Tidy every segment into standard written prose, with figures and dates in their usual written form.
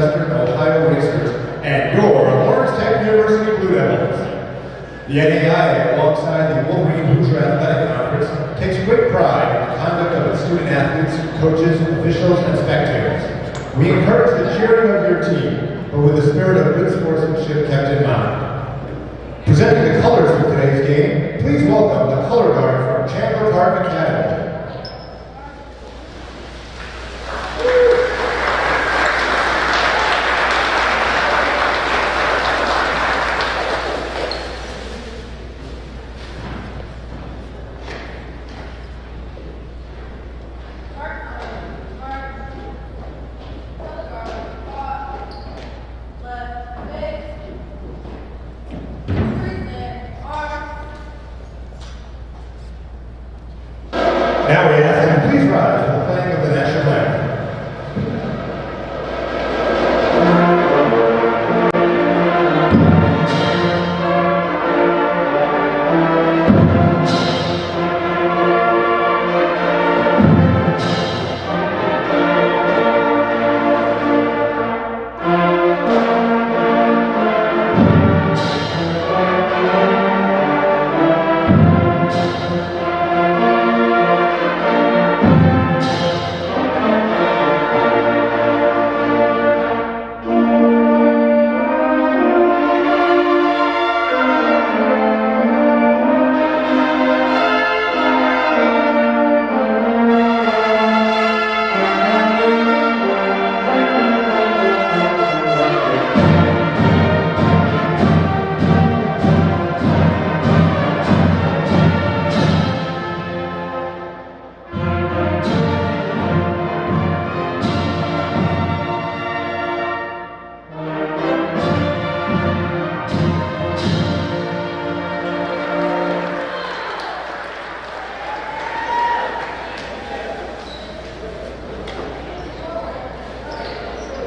Northwestern Ohio Racers and your Lawrence Tech University Blue Devils. The NAIA, alongside the Wolverine Hoosier Athletic Conference, takes great pride in the conduct of its student athletes, coaches, officials, and spectators. We encourage the cheering of your team, but with the spirit of good sportsmanship kept in mind. Presenting the colors for today's game, please welcome the color guard from Chandler Park Academy. Now we ask that you please rise for the playing of the national anthem.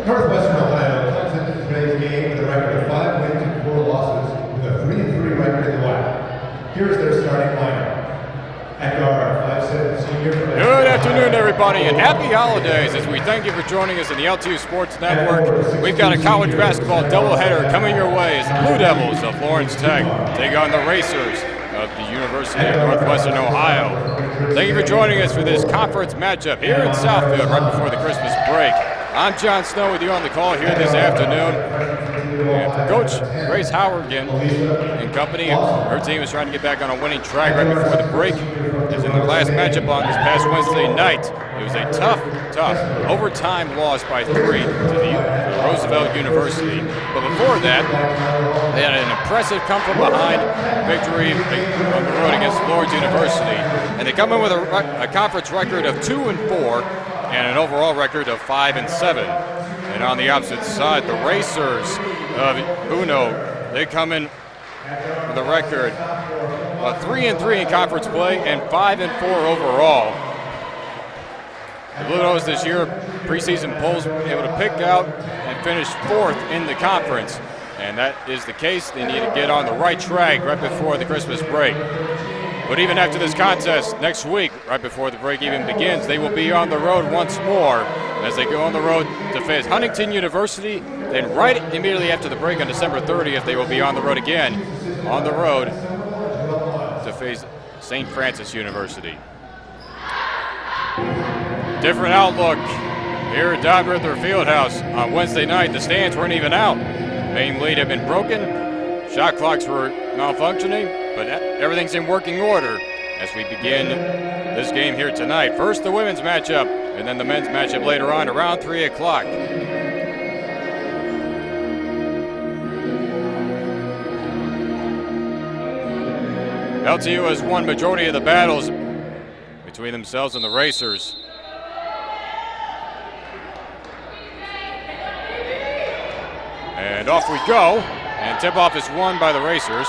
Northwestern Ohio comes into today's game with a record of 5 wins and 4 losses, with a 3-3 record in the WAC. Here's their starting lineup. At guard, 5'7" senior. Good afternoon, everybody, and happy holidays as we thank you for joining us in the LTU Sports Network. We've got a college basketball doubleheader coming your way as the Blue Devils of Lawrence Tech take on the Racers of the University of Northwestern Ohio. Thank you for joining us for this conference matchup here in Southfield right before the Christmas break. I'm John Snow with you on the call here this afternoon. And for Coach Grace Howergan and company, her team is trying to get back on a winning track right before the break. As in their last matchup on this past Wednesday night, it was a tough overtime loss by 3 to the Roosevelt University. But before that, they had an impressive come-from-behind victory on the road against Lawrence University. And they come in with a conference record of 2-4 and an overall record of 5-7. And on the opposite side, the Racers of Uno, they come in with a record of 3-3 in conference play and 5-4 overall. The Blue Devils this year, preseason polls, able to pick out and finish 4th in the conference. And that is the case. They need to get on the right track right before the Christmas break. But even after this contest, next week, right before the break even begins, they will be on the road once more as they go on the road to face Huntington University. Then right immediately after the break on December 30th, they will be on the road again, on the road to face St. Francis University. Different outlook here at Don Rither Fieldhouse on Wednesday night. The stands weren't even out. Main lead had been broken. Shot clocks were malfunctioning. But everything's in working order as we begin this game here tonight. First, the women's matchup, and then the men's matchup later on around 3 o'clock. LTU has won majority of the battles between themselves and the Racers. And off we go, and tip-off is won by the Racers.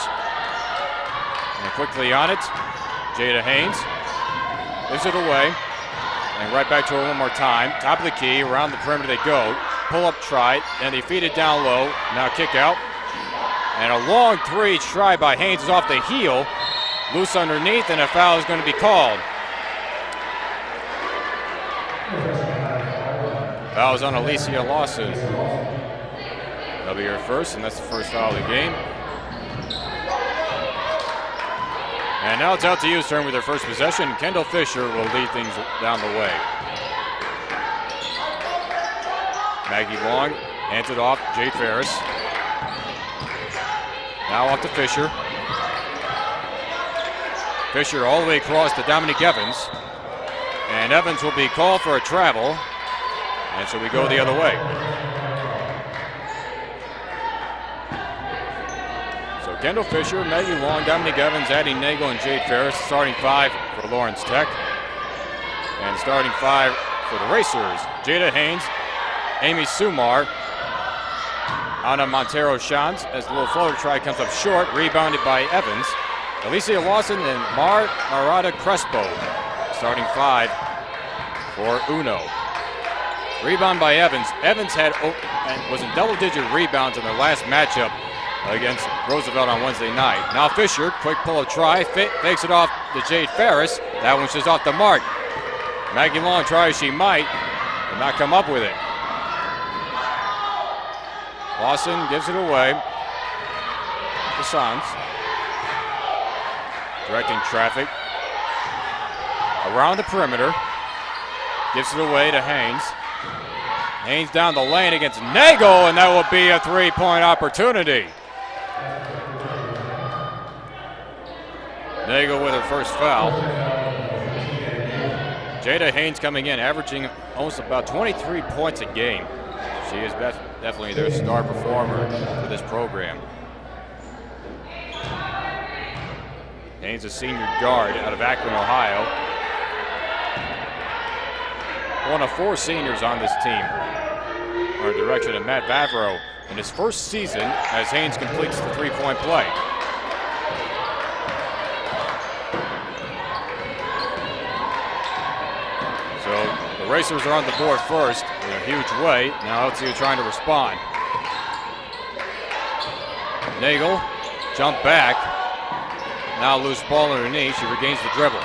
And quickly on it, Jada Haynes gives it away. And right back to her one more time. Top of the key, around the perimeter they go. Pull up, try it, and they feed it down low. Now kick out. And a long 3 try by Haynes is off the heel. Loose underneath, and a foul is going to be called. Fouls on Alicia Lawson. That'll be her first, and that's the first foul of the game. And now it's LTU's turn with their first possession. Kendall Fisher will lead things down the way. Maggie Long hands it off, Jade Ferris. Now off to Fisher. Fisher all the way across to Dominique Evans. And Evans will be called for a travel. And so we go the other way. So Kendall Fisher, Maggie Long, Dominique Evans, Addie Nagel, and Jade Ferris. Starting five for Lawrence Tech. And starting five for the Racers, Jada Haynes, Amy Sumar, Anna Montero-Shans, as the little floater try comes up short, rebounded by Evans. Alicia Lawson and Marada Crespo, starting five for Uno. Rebound by Evans. Evans was in double-digit rebounds in their last matchup against Roosevelt on Wednesday night. Now Fisher, quick pull-up try, fakes it off to Jade Ferris. That one's just off the mark. Maggie Long try as she might, but not come up with it. Lawson gives it away to Sanz. Directing traffic around the perimeter. Gives it away to Haynes. Haynes down the lane against Nagel, and that will be a three-point opportunity. Nagel with her first foul. Jada Haynes coming in, averaging almost about 23 points a game. She is definitely their star performer for this program. Haynes, a senior guard out of Akron, Ohio. One of four seniors on this team. Our direction of Matt Vavro in his first season as Haynes completes the three-point play. So the Racers are on the board first in a huge way. Now LTU trying to respond. Nagel, jump back. Now loose ball underneath. She regains the dribble.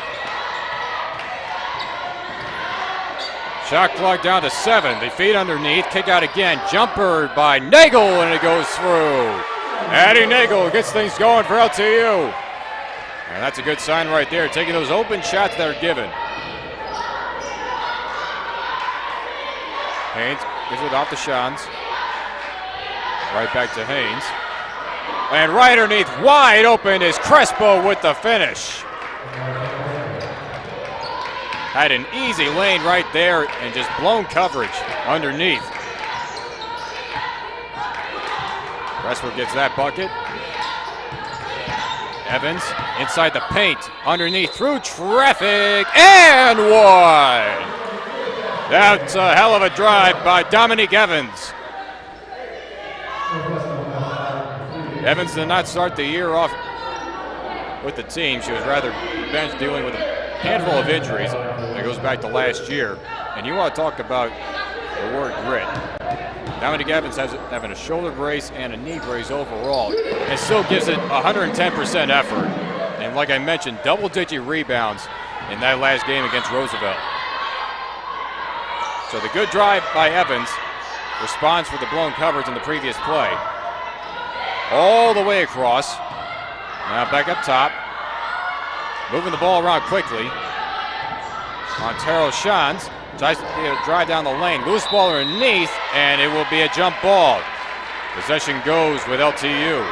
Shot clock down to 7. They feed underneath. Kick out again. Jumper by Nagel, and it goes through. Addie Nagel gets things going for LTU. And that's a good sign right there, taking those open shots that are given. Haynes gives it off to Shans. Right back to Haynes. And right underneath, wide open, is Crespo with the finish. Had an easy lane right there and just blown coverage underneath. Crespo gets that bucket. Evans inside the paint, underneath, through traffic, and one. That's a hell of a drive by Dominique Evans. Evans did not start the year off with the team. She was rather bench dealing with a handful of injuries. That goes back to last year. And you want to talk about the word grit. Dominique Evans has having a shoulder brace and a knee brace overall, and still gives it 110% effort. And like I mentioned, double-digit rebounds in that last game against Roosevelt. So the good drive by Evans responds for the blown coverage in the previous play. All the way across. Now back up top. Moving the ball around quickly. Montero-Shans tries to drive down the lane. Loose ball underneath, and it will be a jump ball. Possession goes with LTU.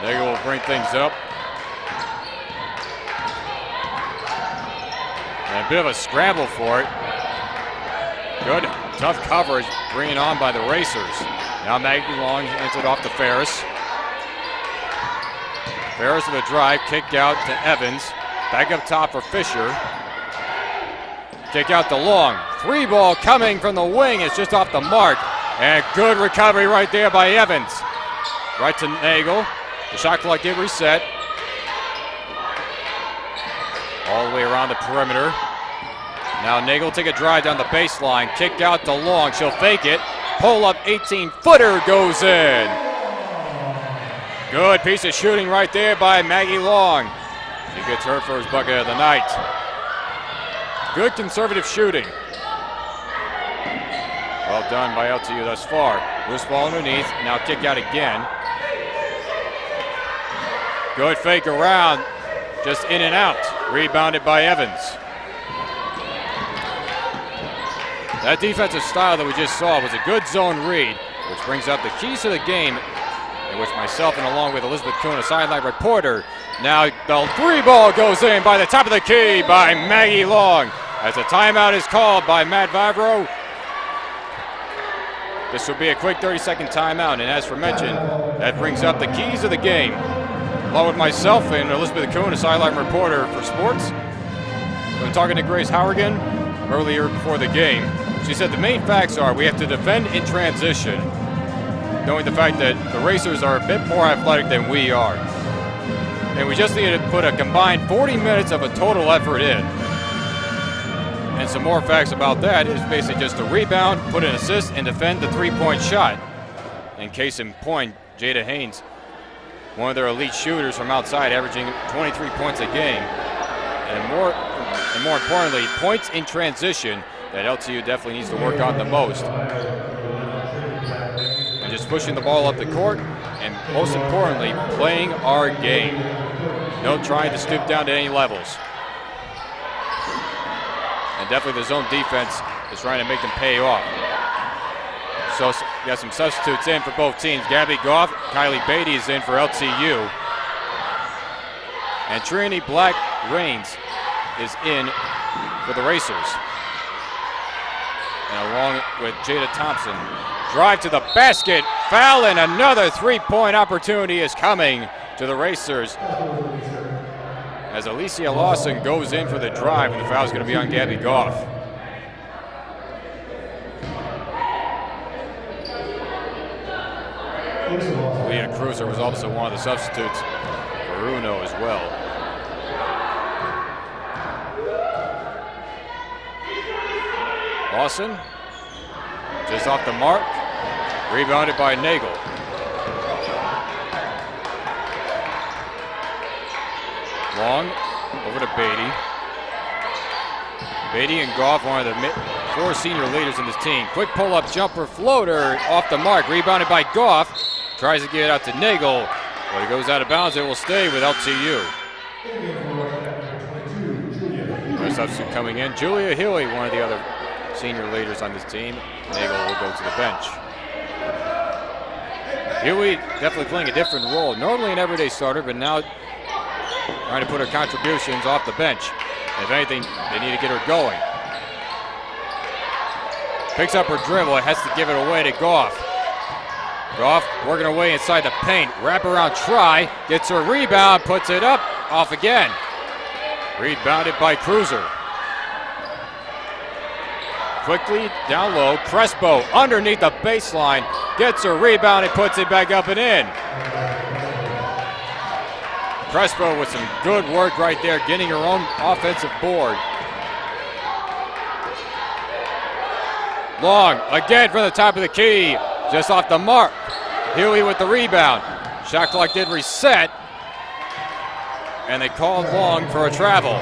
Nagel will bring things up. And a bit of a scramble for it. Good, tough coverage, bringing on by the Racers. Now Maggie Long hands it off to Ferris. Ferris with a drive, kick out to Evans. Back up top for Fisher. Kick out to Long. Three ball coming from the wing. It's just off the mark. And good recovery right there by Evans. Right to Nagel. The shot clock did reset. All the way around the perimeter. Now Nagel take a drive down the baseline. Kick out to Long. She'll fake it. pull-up 18-footer goes in. Good piece of shooting right there by Maggie Long. She gets her first bucket of the night. Good conservative shooting. Well done by LTU thus far. Loose ball underneath, now kick out again. Good fake around, just in and out. Rebounded by Evans. That defensive style that we just saw was a good zone read, which brings up the keys to the game, in which myself and along with Elizabeth Kuhn, a sideline reporter, now the three ball goes in by the top of the key by Maggie Long. As a timeout is called by Matt Vavro. This will be a quick 30-second timeout, and as for mentioned, that brings up the keys of the game. Along with myself and Elizabeth Kuhn, a sideline reporter for sports. I'm talking to Grace Howergan earlier before the game. She said the main facts are we have to defend in transition, knowing the fact that the Racers are a bit more athletic than we are. And we just need to put a combined 40 minutes of a total effort in. And some more facts about that is basically just to rebound, put an assist, and defend the three-point shot. In case in point, Jada Haynes, one of their elite shooters from outside, averaging 23 points a game. And more importantly, points in transition that LTU definitely needs to work on the most. And just pushing the ball up the court, and most importantly, playing our game. No trying to stoop down to any levels. And definitely the zone defense is trying to make them pay off. So we got some substitutes in for both teams. Gabby Goff, Kylie Beatty is in for LTU. And Trinity Black-Rains is in for the Racers. And along with Jada Thompson. Drive to the basket, foul, and another three-point opportunity is coming to the Racers. As Alicia Lawson goes in for the drive, and the foul is going to be on Gabby Goff. Leah Cruiser was also one of the substitutes for Uno as well. Lawson, just off the mark, rebounded by Nagel. Long, over to Beatty. Beatty and Goff, one of the four senior leaders in this team. Quick pull-up jumper floater off the mark, rebounded by Goff. Tries to get it out to Nagel, but it goes out of bounds. It will stay with LTU. Another substitute coming in. Julia Hilly, one of the other senior leaders on this team. Nagel will go to the bench. Hilly definitely playing a different role. Normally an everyday starter, but now trying to put her contributions off the bench. And if anything, they need to get her going. Picks up her dribble, has to give it away to Goff. Goff working her way inside the paint. Wraparound try, gets her rebound, puts it up, off again. Rebounded by Cruiser. Quickly down low, Crespo underneath the baseline, gets her rebound and puts it back up and in. Crespo with some good work right there, getting her own offensive board. Long, again from the top of the key, just off the mark. Huey with the rebound. Shot clock did reset, and they called Long for a travel.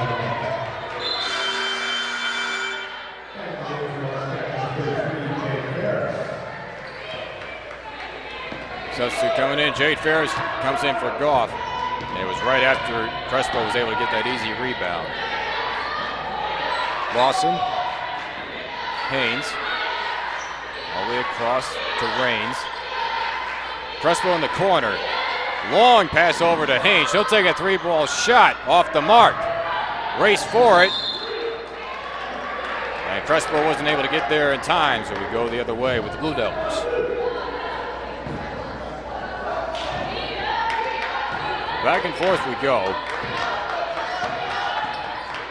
Substitute coming in, Jade Ferris comes in for Goff. And it was right after Crespo was able to get that easy rebound. Lawson, Haynes, all the way across to Rains. Crespo in the corner. Long pass over to Haynes. She'll take a three-ball shot off the mark. Race for it. And Crespo wasn't able to get there in time, so we go the other way with the Blue Devils. Back and forth we go.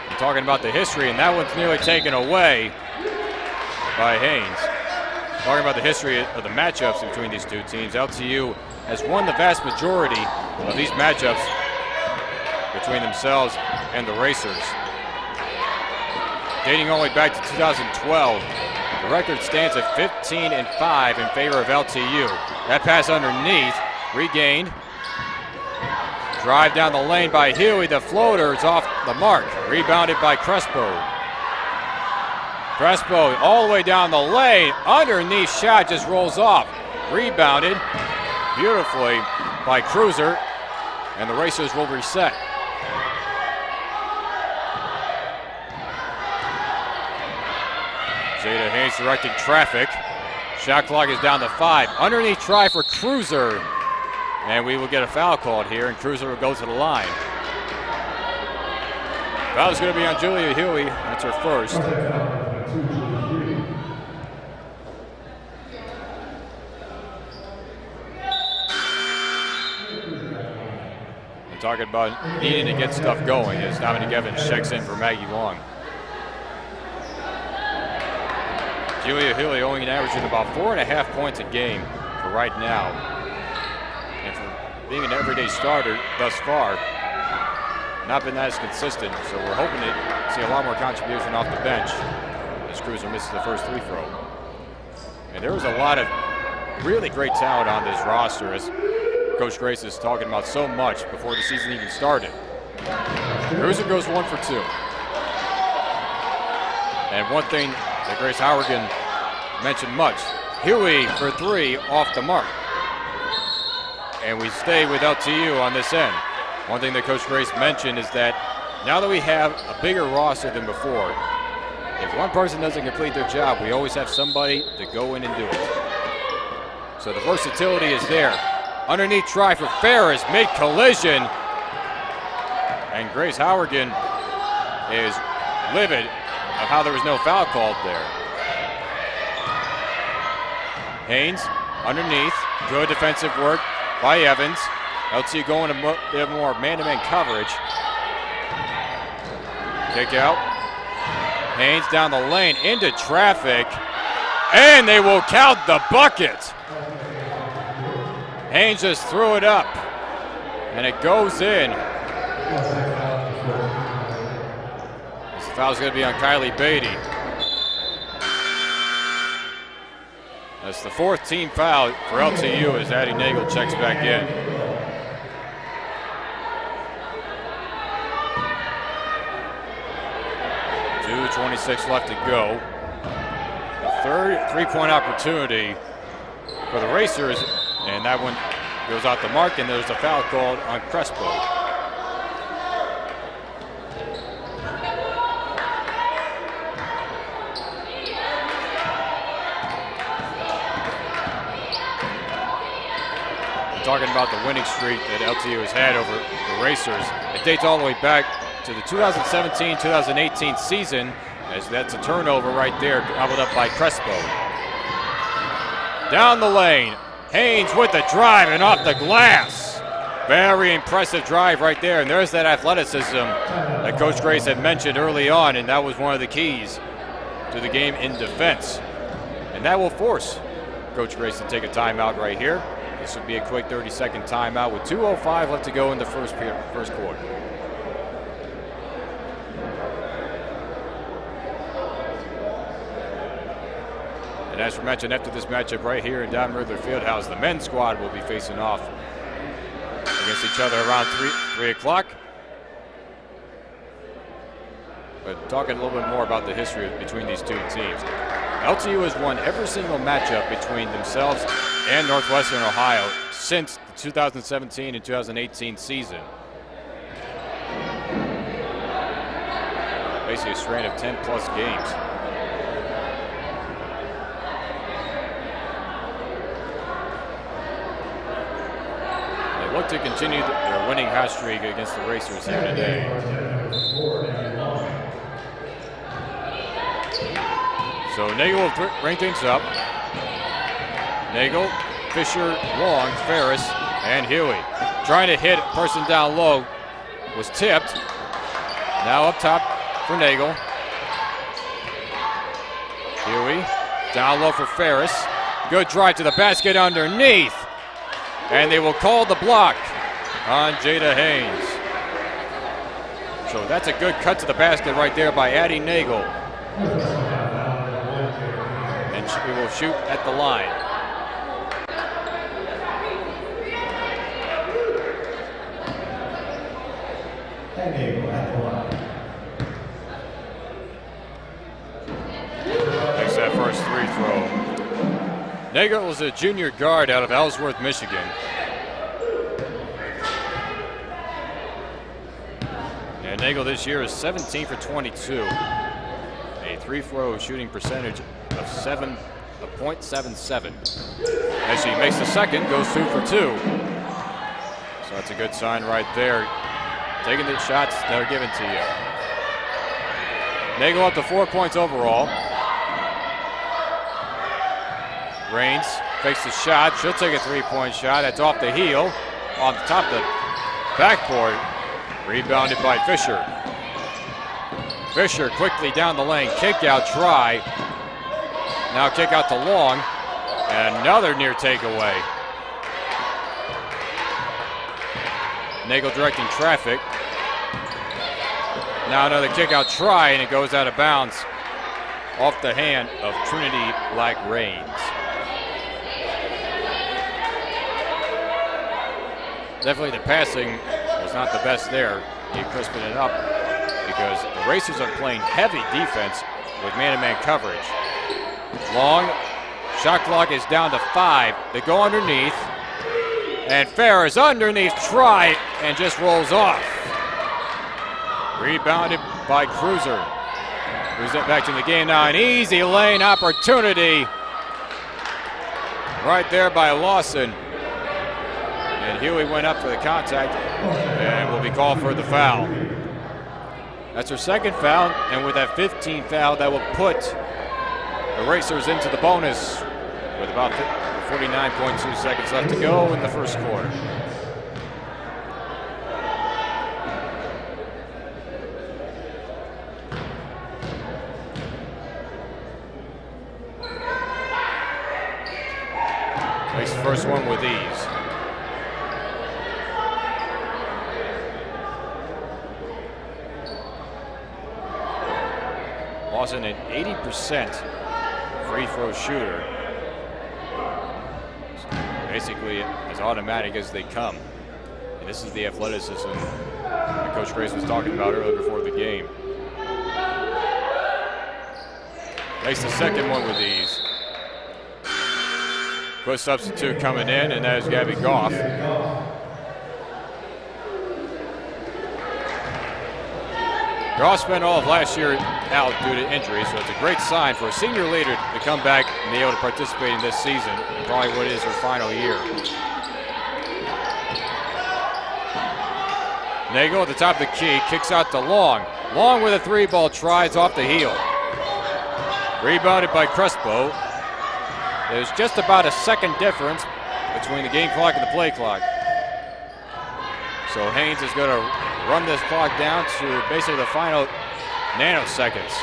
I'm talking about the history, and that one's nearly taken away by Haynes. Talking about the history of the matchups between these two teams, LTU has won the vast majority of these matchups between themselves and the Racers. Dating all the way back to 2012, the record stands at 15-5 in favor of LTU. That pass underneath, regained. Drive down the lane by Huey. The floater is off the mark. Rebounded by Crespo. Crespo all the way down the lane. Underneath shot just rolls off. Rebounded beautifully by Cruiser. And the Racers will reset. Jada Haynes directing traffic. Shot clock is down to 5. Underneath try for Cruiser. And we will get a foul called here, and Cruiser will go to the line. Foul is going to be on Julia Huey. That's her first. And talking about needing to get stuff going as Dominic Evans checks in for Maggie Long. Julia Huey only averaging about 4.5 points a game for right now. And for being an everyday starter thus far, not been as consistent. So we're hoping to see a lot more contribution off the bench as Cruiser misses the first free throw. And there was a lot of really great talent on this roster, as Coach Grace is talking about so much before the season even started. Cruiser goes 1 for 2. And one thing that Grace Howergan mentioned much, Huey for 3 off the mark. And we stay with LTU on this end. One thing that Coach Grace mentioned is that now that we have a bigger roster than before, if one person doesn't complete their job, we always have somebody to go in and do it. So the versatility is there. Underneath try for Ferris, mid-collision. And Grace Howergan is livid of how there was no foul called there. Haynes underneath, good defensive work by Evans. LTU going a bit more man-to-man coverage. Kick out. Haynes down the lane into traffic, and they will count the bucket. Haynes just threw it up, and it goes in. This foul's going to be on Kylie Beatty. That's the 4th team foul for LTU as Addie Nagel checks back in. .26 left to go. The third three-point opportunity for the Racers, and that one goes out the mark, and there's a foul called on Crespo. Talking about the winning streak that LTU has had over the Racers. It dates all the way back to the 2017-2018 season, as that's a turnover right there, gobbled up by Crespo. Down the lane, Haynes with the drive and off the glass. Very impressive drive right there, and there's that athleticism that Coach Grace had mentioned early on, and that was one of the keys to the game in defense. And that will force Coach Grace to take a timeout right here. This would be a quick 30-second timeout with 2:05 left to go in the first quarter. And as we mentioned, after this matchup right here in Don Riddler Fieldhouse, the men's squad will be facing off against each other around 3 o'clock. But talking a little bit more about the history between these two teams. LTU has won every single matchup between themselves and Northwestern Ohio since the 2017 and 2018 season. Basically a strain of 10-plus games. They look to continue their winning hot streak against the Racers here today. So Nagel will bring things up. Nagel, Fisher, Long, Ferris, and Huey. Trying to hit a person down low, was tipped. Now up top for Nagel. Huey, down low for Ferris. Good drive to the basket underneath. And they will call the block on Jada Haynes. So that's a good cut to the basket right there by Addie Nagel. shoot at the line. And Nagel at the line. Makes that first free throw. Nagel is a junior guard out of Ellsworth, Michigan. And Nagel this year is 17 for 22. A free-throw shooting percentage of 7.77. As he makes the second, goes 2 for 2. So that's a good sign right there. Taking the shots that are given to you. Nagel up to 4 points overall. Raines fakes the shot. She'll take a three-point shot. That's off the heel. On the top of the backboard. Rebounded by Fisher. Fisher quickly down the lane. Kick out try. Now kick out to Long. And another near takeaway. Nagel directing traffic. Now another kick out try, and it goes out of bounds off the hand of Trinity Black Raines. Definitely the passing was not the best there. He crisping it up because the Racers are playing heavy defense with man-to-man coverage. Long, shot clock is down to 5. They go underneath, and Fair is underneath, try, and just rolls off. Rebounded by Cruiser. Who's it back to the game now? An easy lane opportunity right there by Lawson. And Huey went up for the contact and will be called for the foul. That's her second foul, and with that 15th foul, that will put the Racers into the bonus with about 49.2 seconds left to go in the first quarter. Makes the first one with ease. Lawson, an 80% free throw shooter. Basically as automatic as they come. And this is the athleticism that Coach Grace was talking about earlier before the game. Makes the second one with ease. Quick substitute coming in, and that is Gabby Goff. Goff spent all of last year out due to injury, so it's a great sign for a senior leader to come back and be able to participate in this season, and probably what is her final year. Nagel at the top of the key, kicks out to Long. Long with a three-ball tries off the heel. Rebounded by Crespo. There's just about a second difference between the game clock and the play clock. So Haynes is going to run this clock down to basically the final nanoseconds.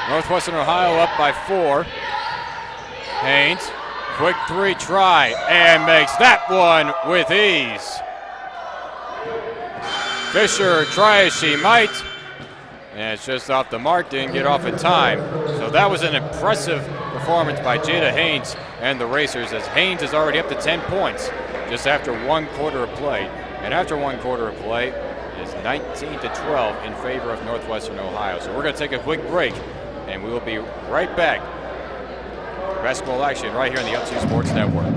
Northwestern Ohio up by 4. Haynes, quick three try, and makes that one with ease. Fisher try as she might, and it's just off the mark, didn't get off in time. So that was an impressive performance by Jada Haynes and the Racers, as Haynes is already up to 10 points just after 1 quarter of play. And after 1 quarter of play, it is 19-12 in favor of Northwestern Ohio. So we're going to take a quick break, and we will be right back. Basketball action right here on the LTU Sports Network.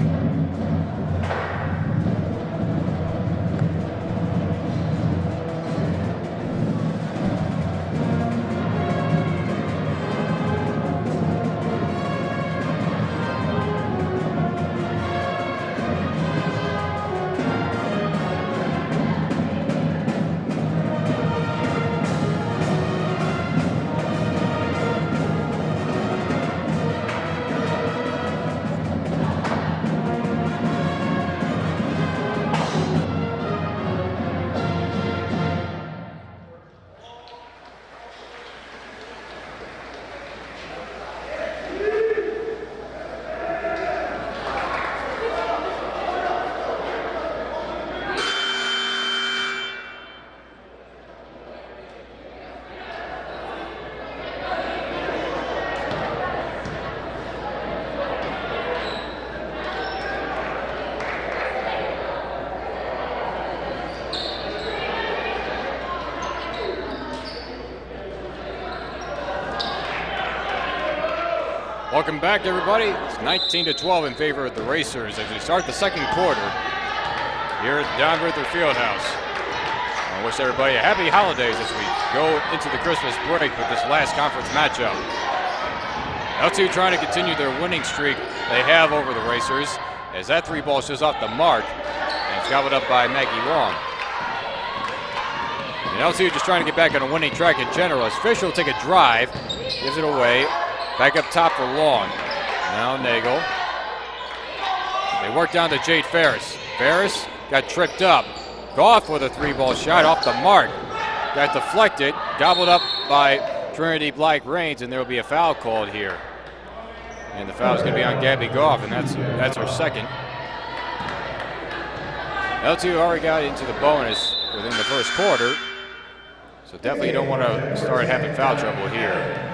Welcome back, everybody. It's 19-12 in favor of the Racers as we start the second quarter here at Downriver Fieldhouse. I wish everybody a happy holidays as we go into the Christmas break with this last conference matchup. LTU trying to continue their winning streak they have over the Racers as that three ball shows off the mark and it's gobbled up by Maggie Long. And LTU just trying to get back on a winning track in general as Fisher will take a drive, gives it away. Back up top for Long. Now Nagel. They work down to Jade Ferris. Ferris got tripped up. Goff with a three ball shot off the mark. Got deflected, gobbled up by Trinity Black Rains, and there will be a foul called here. And the foul is going to be on Gabby Goff, and that's her second. LTU already got into the bonus within the first quarter, so definitely you don't want to start having foul trouble here.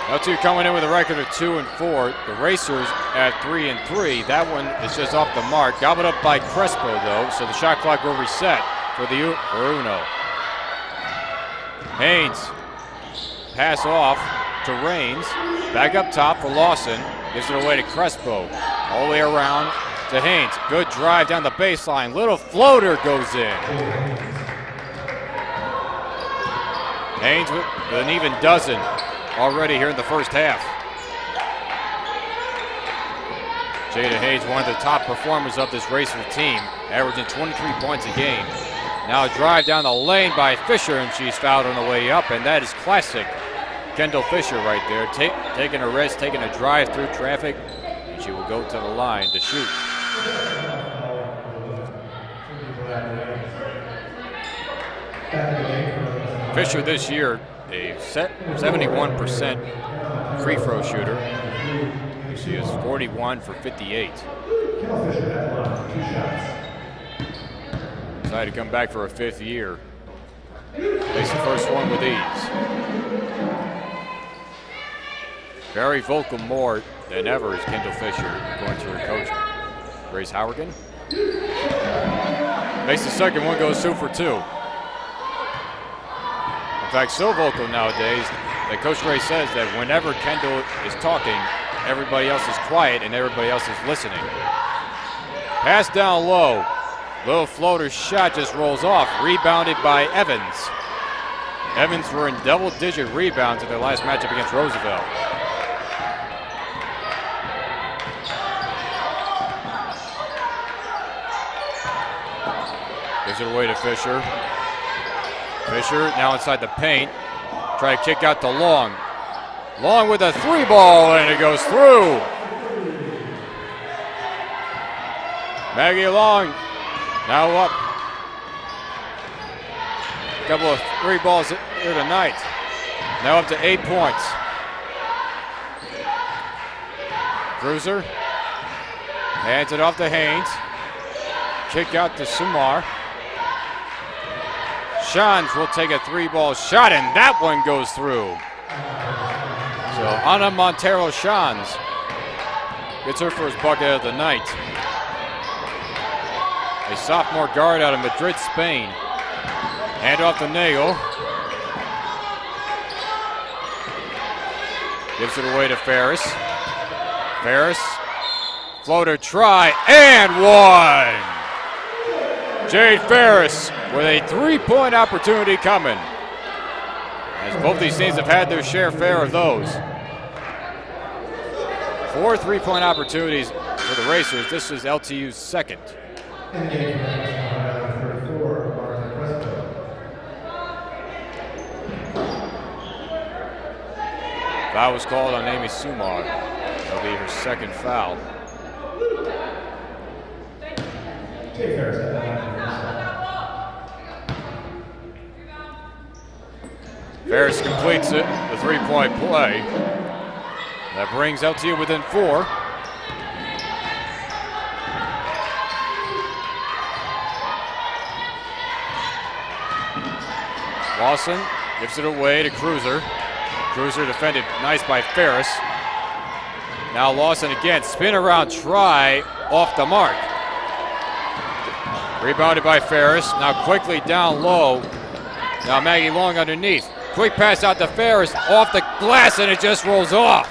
LTU coming in with a record of 2-4. The Racers at 3-3. That one is just off the mark. Gobbled up by Crespo, though, so the shot clock will reset for Uno. Haynes, pass off to Rains. Back up top for Lawson. Gives it away to Crespo. All the way around to Haynes. Good drive down the baseline. Little floater goes in. Haynes with an even dozen already here in the first half. Jada Hayes, one of the top performers of this Racer team, averaging 23 points a game. Now a drive down the lane by Fisher, and she's fouled on the way up, and that is classic Kendall Fisher right there, taking a risk, taking a drive through traffic, and she will go to the line to shoot. Fisher this year, a 71% free throw shooter. She is 41 for 58. Decided to come back for a fifth year. Makes the first one with ease. Very vocal more than ever is Kendall Fisher, going to her coach, Grace Howergan. Makes the second one, goes 2 for 2. In fact, so vocal nowadays that Coach Ray says that whenever Kendall is talking, everybody else is quiet and everybody else is listening. Pass down low. Little floater shot just rolls off. Rebounded by Evans. Evans were in double-digit rebounds in their last matchup against Roosevelt. Gives it away to Fisher. Fisher now inside the paint. Try to kick out to Long. Long with a three ball, and it goes through. Maggie Long now up. A couple of three balls here tonight. Now up to 8 points. Cruiser hands it off to Haynes. Kick out to Sumar. Shans will take a three ball shot, and that one goes through. So Ana Montero Shans gets her first bucket of the night. A sophomore guard out of Madrid, Spain. Hand off to Nagel. Gives it away to Ferris. Ferris, floater try, and one. Jade Ferris with a three-point opportunity coming, as both these teams have had their fair of those. 4 3-point opportunities for the Racers. This is LTU's second. Foul was called on Amy Sumar. That'll be her second foul. Ferris completes it, the three-point play. That brings LTU within 4. Lawson gives it away to Cruiser. Cruiser defended nice by Ferris. Now Lawson again, spin around try off the mark. Rebounded by Ferris. Now quickly down low. Now Maggie Long underneath. Quick pass out to Ferris. Off the glass, and it just rolls off.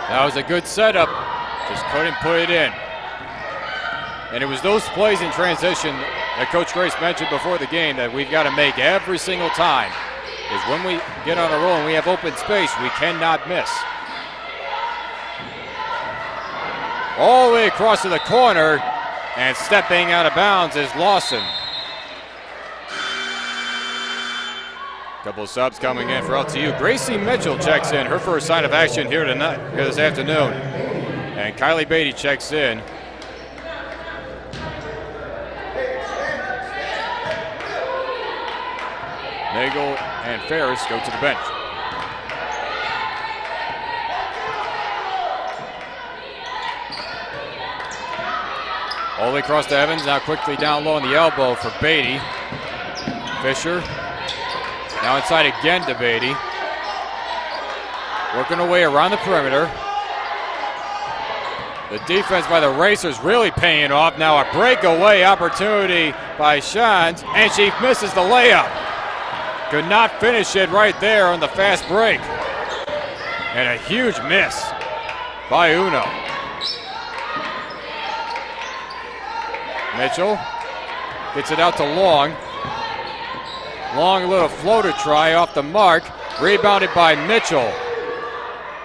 That was a good setup. Just couldn't put it in. And it was those plays in transition that Coach Grace mentioned before the game that we've got to make every single time. Is when we get on a roll and we have open space, we cannot miss. All the way across to the corner, and stepping out of bounds is Lawson. Couple of subs coming in for LTU. Gracie Mitchell checks in, her first sign of action here this afternoon. And Kylie Beatty checks in. Nagel and Ferris go to the bench. All the way across to Evans, now quickly down low on the elbow for Beatty. Fisher, now inside again to Beatty. Working away around the perimeter. The defense by the Racers really paying off. Now a breakaway opportunity by Shines, and she misses the layup. Could not finish it right there on the fast break. And a huge miss by Uno. Mitchell gets it out to Long. Long, a little floater try off the mark. Rebounded by Mitchell.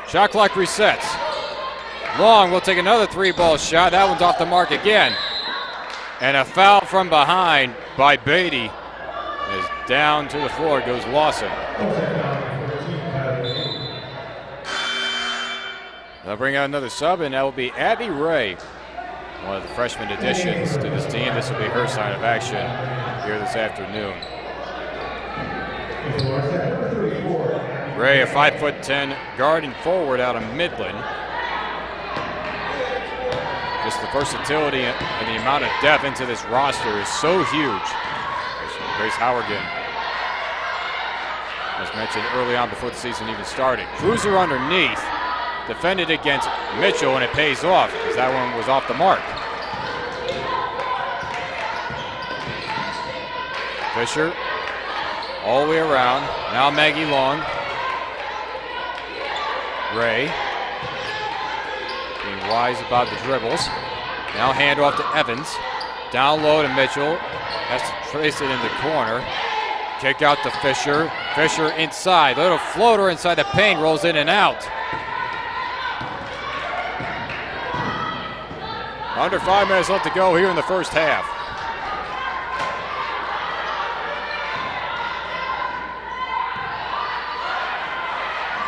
Shot clock resets. Long will take another three-ball shot. That one's off the mark again. And a foul from behind by Beatty. As down to the floor goes Lawson. They'll bring out another sub, and that will be Abby Ray, one of the freshman additions to this team. This will be her sign of action here this afternoon. Ray, a 5'10" guard and forward out of Midland. Just the versatility and the amount of depth into this roster is so huge. Grace Howergan, as mentioned early on before the season even started. Cruiser underneath, defended against Mitchell, and it pays off because that one was off the mark. Fisher, all the way around. Now Maggie Long. Ray, being wise about the dribbles. Now handoff to Evans. Down low to Mitchell. Has to trace it in the corner. Kick out to Fisher. Fisher inside. Little floater inside the paint. Rolls in and out. Under 5 minutes left to go here in the first half.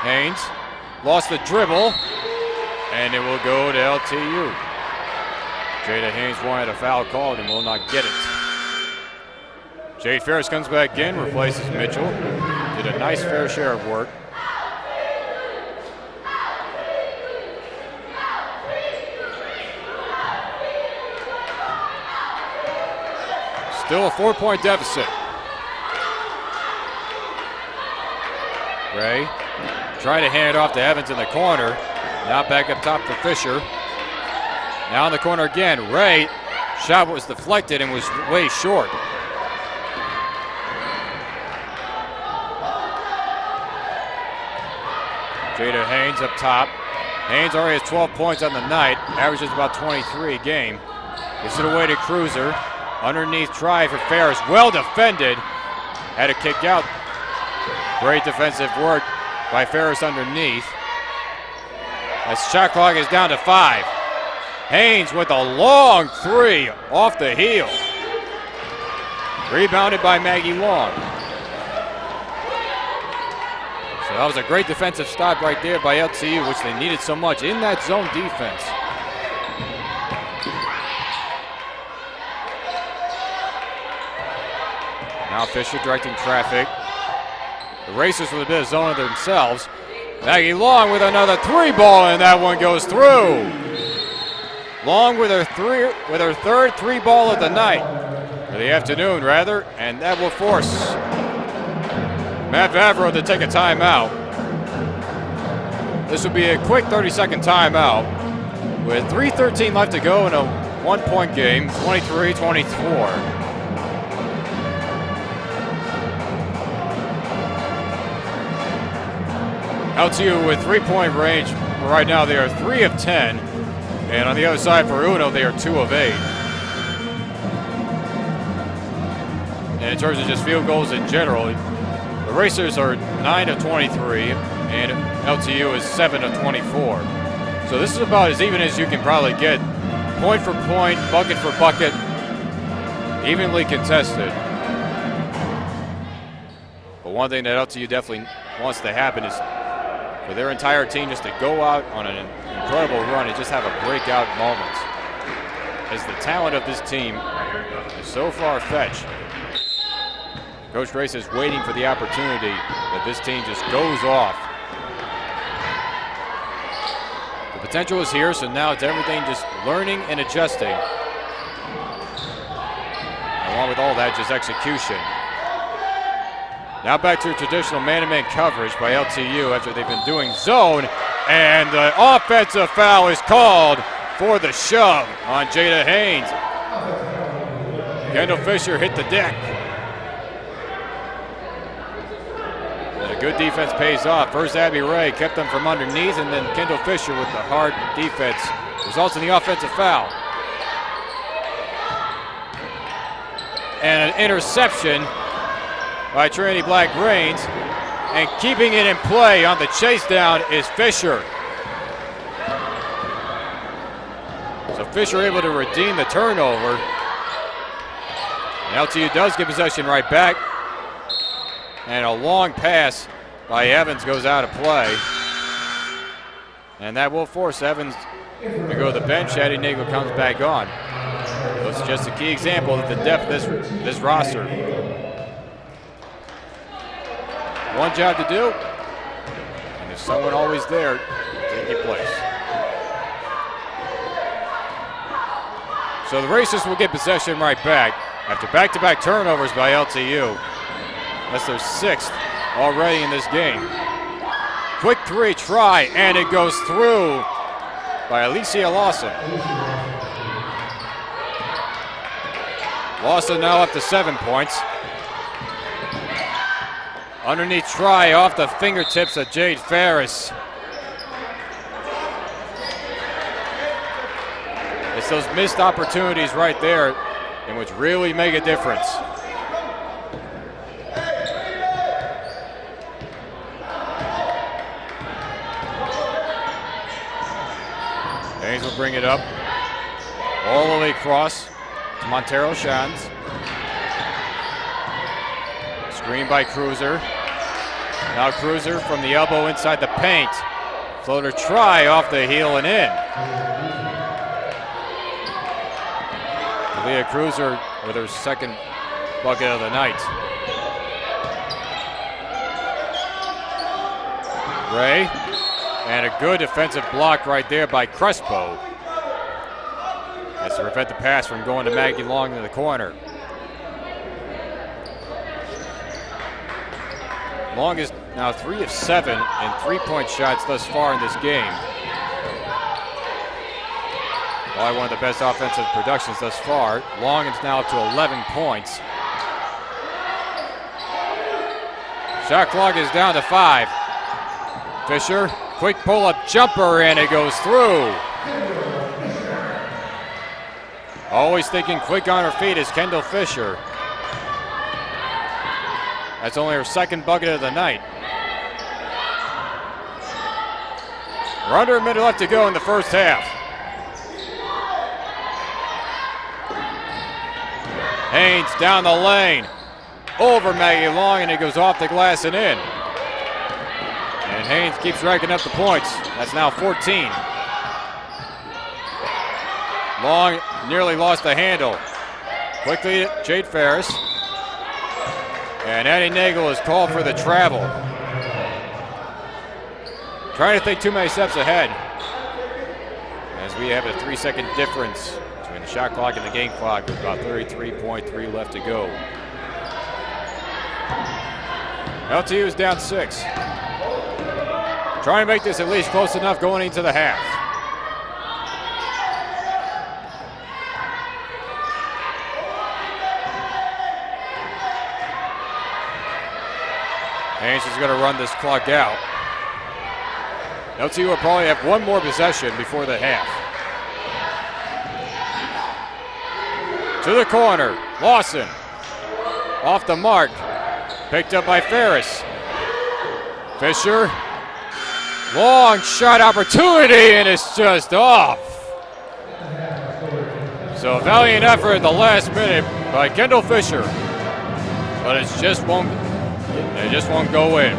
Haynes lost the dribble, and it will go to LTU. Jada Haynes wanted a foul called and will not get it. Jade Ferris comes back in, replaces Mitchell. Did a nice fair share of work. Still a 4-point deficit. Ray trying to hand it off to Evans in the corner. Now back up top for Fisher. Now in the corner again. Ray, shot was deflected and was way short. Jada Haynes up top. Haynes already has 12 points on the night, averages about 23 a game. Gives it away to Cruiser. Underneath try for Ferris, well defended. Had to kick out. Great defensive work by Ferris underneath. As shot clock is down to 5. Haynes with a long three off the heel. Rebounded by Maggie Long. So that was a great defensive stop right there by LTU, which they needed so much in that zone defense. Now Fisher directing traffic. The Racers with a bit of zone of themselves. Maggie Long with another three ball, and that one goes through. Long with her third three ball of the night, or the afternoon rather, and that will force Matt Vavro to take a timeout. This will be a quick 30-second timeout with 3:13 left to go and a 1-point game, 23-24. LTU with 3-point range. Right now they are 3 of 10. And on the other side for Uno, they are 2 of 8. And in terms of just field goals in general, the Racers are 9 of 23, and LTU is 7 of 24. So this is about as even as you can probably get. Point for point, bucket for bucket, evenly contested. But one thing that LTU definitely wants to happen is for their entire team just to go out on an incredible run and just have a breakout moment. As the talent of this team is so far-fetched, Coach Grace is waiting for the opportunity that this team just goes off. The potential is here, so now it's everything just learning and adjusting. Along with all that, just execution. Now back to traditional man-to-man coverage by LTU after they've been doing zone, and the offensive foul is called for the shove on Jada Haynes. Kendall Fisher hit the deck. And a good defense pays off. First, Abby Ray kept them from underneath, and then Kendall Fisher with the hard defense results in the offensive foul. And an interception by Trinity Black Rains, and keeping it in play on the chase down is Fisher. So Fisher able to redeem the turnover. And LTU does get possession right back. And a long pass by Evans goes out of play. And that will force Evans to go to the bench. Eddie Nagel comes back on. So it's just a key example of the depth of this roster. One job to do, and there's someone always there to take your place. So the Racers will get possession right back after back-to-back turnovers by LTU. That's their 6th already in this game. Quick 3 try, and it goes through by Alicia Lawson. Lawson now up to 7 points. Underneath try off the fingertips of Jade Ferris. It's those missed opportunities right there in which really make a difference. Haynes will bring it up all the way across to Montero Shans. Screen by Cruiser. Now Cruiser from the elbow inside the paint. Floater try off the heel and in. Leah Cruiser with her 2nd bucket of the night. Ray, and a good defensive block right there by Crespo. That's to prevent the pass from going to Maggie Long in the corner. Long is now 3 of 7 in 3-point shots thus far in this game. Probably one of the best offensive productions thus far. Long is now up to 11 points. Shot clock is down to 5. Fisher, quick pull-up jumper, and it goes through. Always thinking quick on her feet is Kendall Fisher. That's only her 2nd bucket of the night. We're under a minute left to go in the first half. Haynes down the lane, over Maggie Long, and it goes off the glass and in. And Haynes keeps racking up the points. That's now 14. Long nearly lost the handle. Quickly, Jade Ferris. And Eddie Nagel is called for the travel. Trying to think too many steps ahead, as we have a 3-second difference between the shot clock and the game clock with about 33.3 left to go. LTU is down 6. Trying to make this at least close enough going into the half. Haynes is going to run this clock out. LTU will probably have one more possession before the half. To the corner, Lawson. Off the mark, picked up by Ferris. Fisher, long shot opportunity, and it's just off. So a valiant effort at the last minute by Kendall Fisher, but it just won't go in.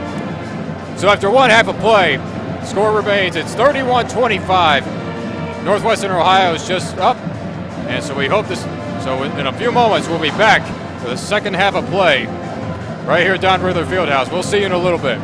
So after one half of play, score remains, it's 31-25. Northwestern Ohio is just up, and so we hope this, so in a few moments we'll be back for the second half of play right here at Don Ruther Fieldhouse. We'll see you in a little bit.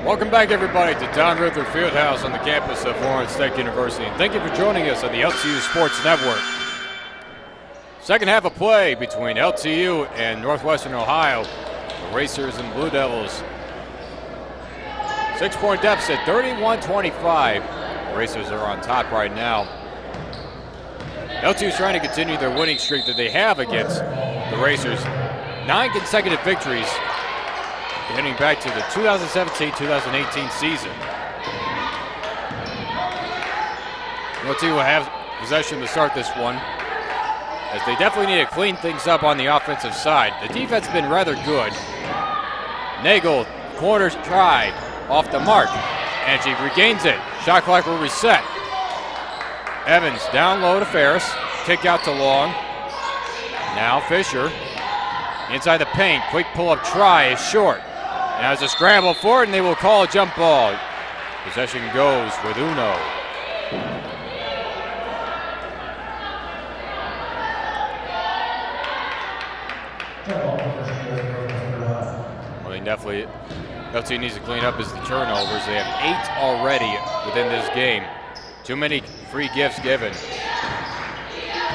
Welcome back, everybody, to Don Ruther Fieldhouse on the campus of Lawrence Tech University. And thank you for joining us on the LTU Sports Network. Second half of play between LTU and Northwestern Ohio. The Racers and Blue Devils. 6-point deficit, 31-25. The Racers are on top right now. LTU is trying to continue their winning streak that they have against the Racers. 9 consecutive victories, heading back to the 2017-2018 season. LTU will have possession to start this one, as they definitely need to clean things up on the offensive side. The defense has been rather good. Nagel, corner try, off the mark, and she regains it. Shot clock will reset. Evans down low to Ferris, kick out to Long. Now Fisher, inside the paint, quick pull-up try is short. Now there's a scramble for it, and they will call a jump ball. Possession goes with Uno. Well, they definitely, LTU needs to clean up is the turnovers. They have 8 already within this game. Too many free gifts given.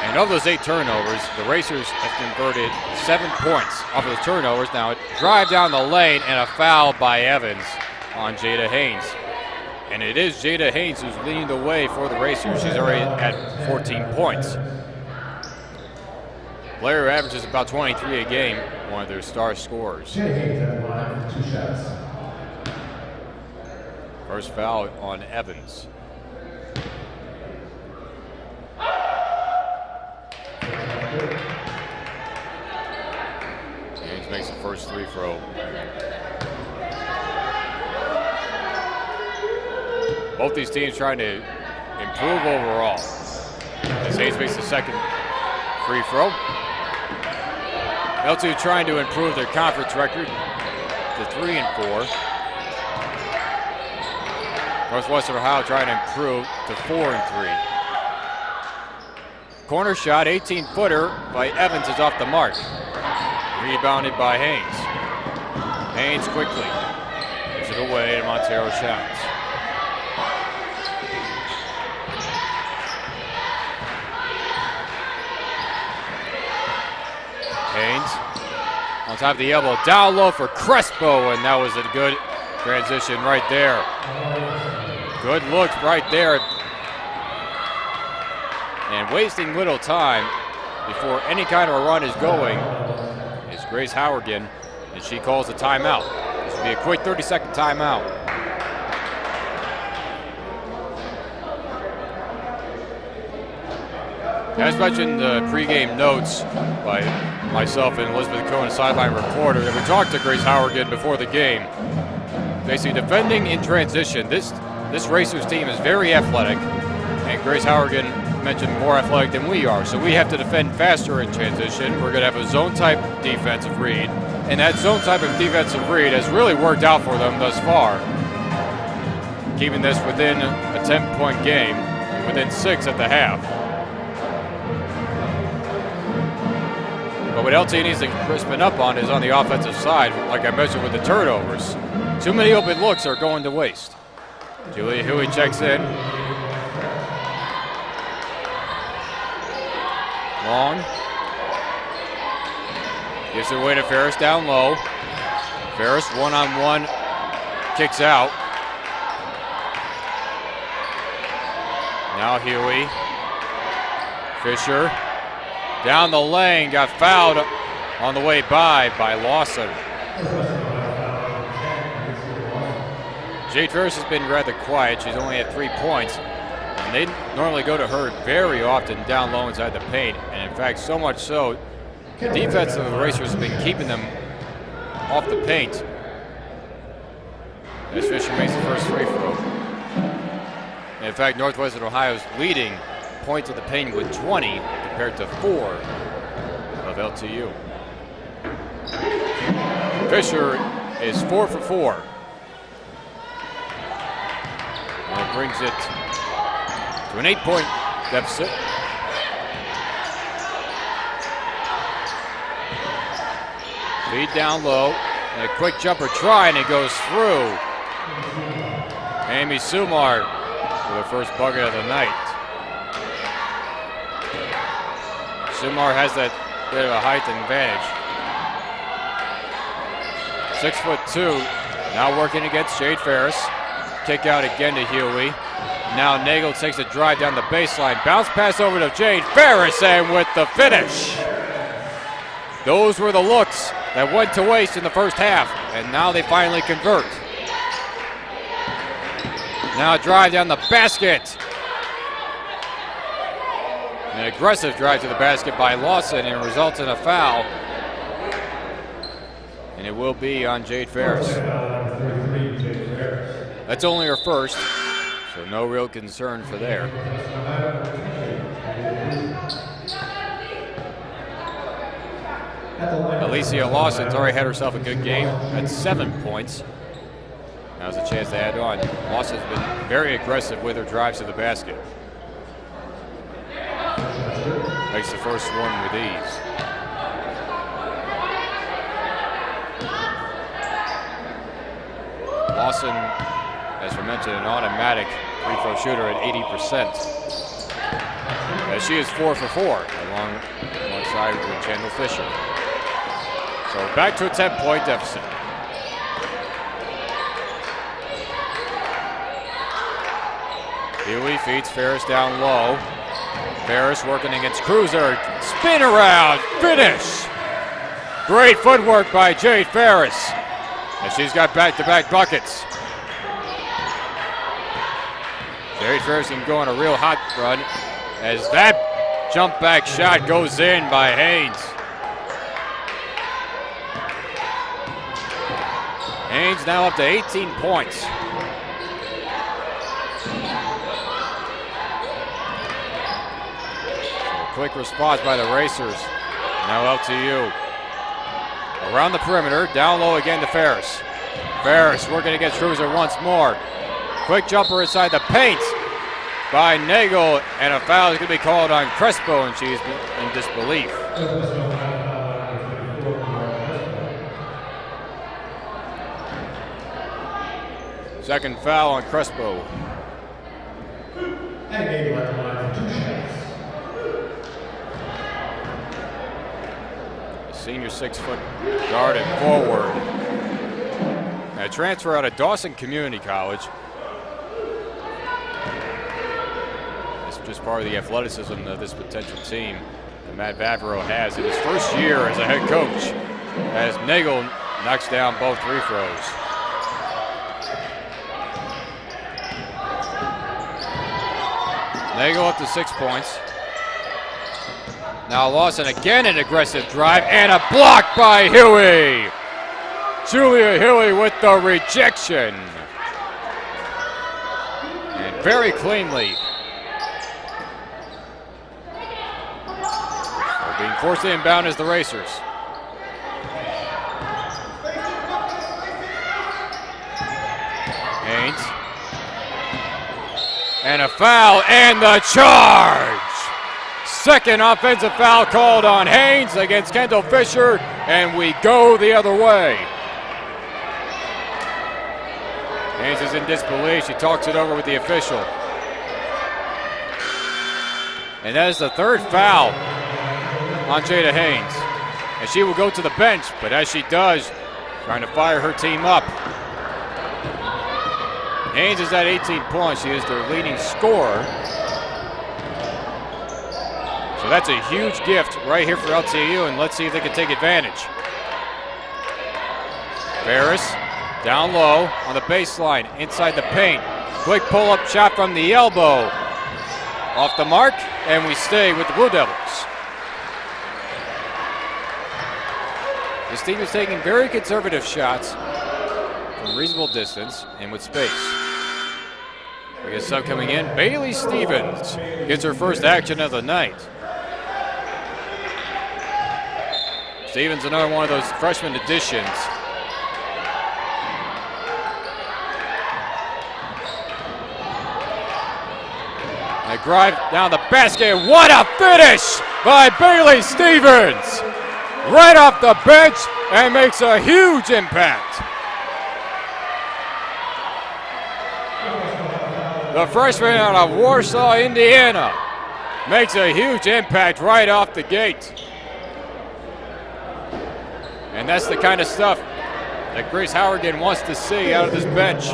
And of those 8 turnovers, the Racers have converted 7 points off of the turnovers. Now a drive down the lane and a foul by Evans on Jada Haynes. And it is Jada Haynes who's leading the way for the Racers. She's already at 14 points. Player averages about 23 a game, one of their star scorers. Jada Haynes at the line with 2 shots. First foul on Evans. Haynes makes the first free throw. Both these teams trying to improve overall. As Haynes makes the second free throw. LTU trying to improve their conference record to 3-4. Northwestern Ohio trying to improve to 4-3. Corner shot, 18-footer by Evans is off the mark. Rebounded by Haynes. Haynes quickly gives it away to Montero Shouts. Haynes on top of the elbow, down low for Crespo, and that was a good transition right there. Good look right there. And wasting little time before any kind of a run is going is Grace Howergan, and she calls a timeout. This will be a quick 30-second timeout. As mentioned, the pregame notes by myself and Elizabeth Cohen, sideline reporter, that we talked to Grace Howergan before the game. Basically, defending in transition. This Racers team is very athletic, and Grace Howergan mentioned more athletic than we are, so we have to defend faster in transition. We're going to have a zone-type defensive read, and that zone-type of defensive read has really worked out for them thus far, keeping this within a 10-point game, within 6 at the half. But what LTU needs to crispen up on is on the offensive side, like I mentioned with the turnovers. Too many open looks are going to waste. Julia Huey checks in. Long. Gives it away to Ferris down low. Ferris one-on-one kicks out. Now Huey. Fisher. Down the lane, got fouled on the way by Lawson. Jade Ferris has been rather quiet. She's only had 3 points. And they normally go to her very often down low inside the paint. And in fact, so much so, the defense of the Racers has been keeping them off the paint. As Fisher makes the first free throw. And in fact, Northwestern Ohio is leading points of the paint with 20 compared to 4 of LTU. Fisher is 4 for 4. And it brings it to an 8-point deficit. Feed down low, and a quick jumper try, and it goes through. Amy Sumar with her first bucket of the night. Sumar has that bit of a height advantage. 6'2", now working against Jade Ferris. Kick out again to Huey. Now Nagel takes a drive down the baseline. Bounce pass over to Jade Ferris, and with the finish. Those were the looks that went to waste in the first half, and now they finally convert. Now a drive down the basket. An aggressive drive to the basket by Lawson, and it results in a foul. And it will be on Jade Ferris. That's only her first, so no real concern for there. Alicia Lawson's already had herself a good game at 7 points. Now's a chance to add on. Lawson's been very aggressive with her drives to the basket. Makes the first one with ease. Lawson, as we mentioned, an automatic free throw shooter at 80%. As she is 4 for 4 alongside with Chandler Fisher. So back to a 10-point deficit. Huey feeds Ferris down low. Ferris working against Cruiser. Spin around, finish. Great footwork by Jade Ferris. And she's got back-to-back buckets. Jade Ferris can go on a real hot run as that jump back shot goes in by Haynes. Haynes now up to 18 points. So quick response by the Racers. Now LTU. Around the perimeter, down low again to Ferris. Ferris working against Cruiser once more. Quick jumper inside the paint by Nagel, and a foul is going to be called on Crespo, and she's in disbelief. Second foul on Crespo. And Nagel at the line for 2 shots. Senior 6-foot guard and forward. A transfer out of Dawson Community College. It's just part of the athleticism that this potential team that Matt Vavro has in his first year as a head coach, as Nagel knocks down both free throws. Nagel up to 6 points. Now Lawson again, an aggressive drive and a block by Huey. Julia Huey with the rejection. And very cleanly. So being forced to inbound is the Racers. Haynes. And a foul and the charge. Second offensive foul called on Haynes against Kendall Fisher, and we go the other way. Haynes is in disbelief. She talks it over with the official. And that is the third foul on Jada Haynes. And she will go to the bench, but as she does, trying to fire her team up. Haynes is at 18 points. She is their leading scorer. So that's a huge gift right here for LTU, and let's see if they can take advantage. Ferris down low on the baseline, inside the paint. Quick pull-up shot from the elbow. Off the mark, and we stay with the Blue Devils. This team is taking very conservative shots from reasonable distance and with space. We get a sub coming in. Bailey Stevens gets her first action of the night. Stevens, another one of those freshman additions. A drive down the basket. What a finish by Bailey Stevens. Right off the bench and makes a huge impact. the freshman out of Warsaw, Indiana, makes a huge impact right off the gate. And that's the kind of stuff that Grace Howergan wants to see out of this bench.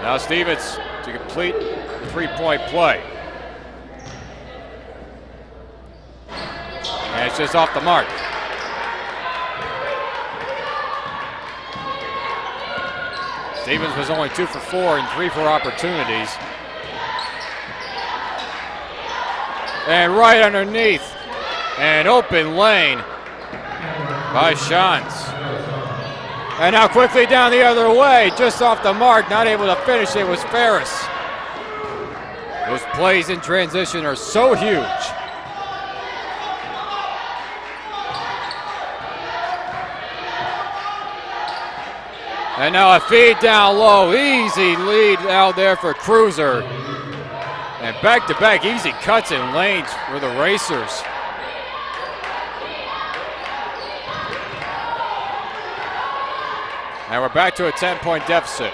Now Stevens to complete the three-point play. And it's just off the mark. Stevens was only 2 for 4 and 3 for opportunities. And right underneath, an open lane by Shantz. And now quickly down the other way, just off the mark, not able to finish it was Ferris. Those plays in transition are so huge. And now a feed down low, easy lead out there for Cruiser. And back-to-back easy cuts and lanes for the Racers. And we're back to a 10-point deficit.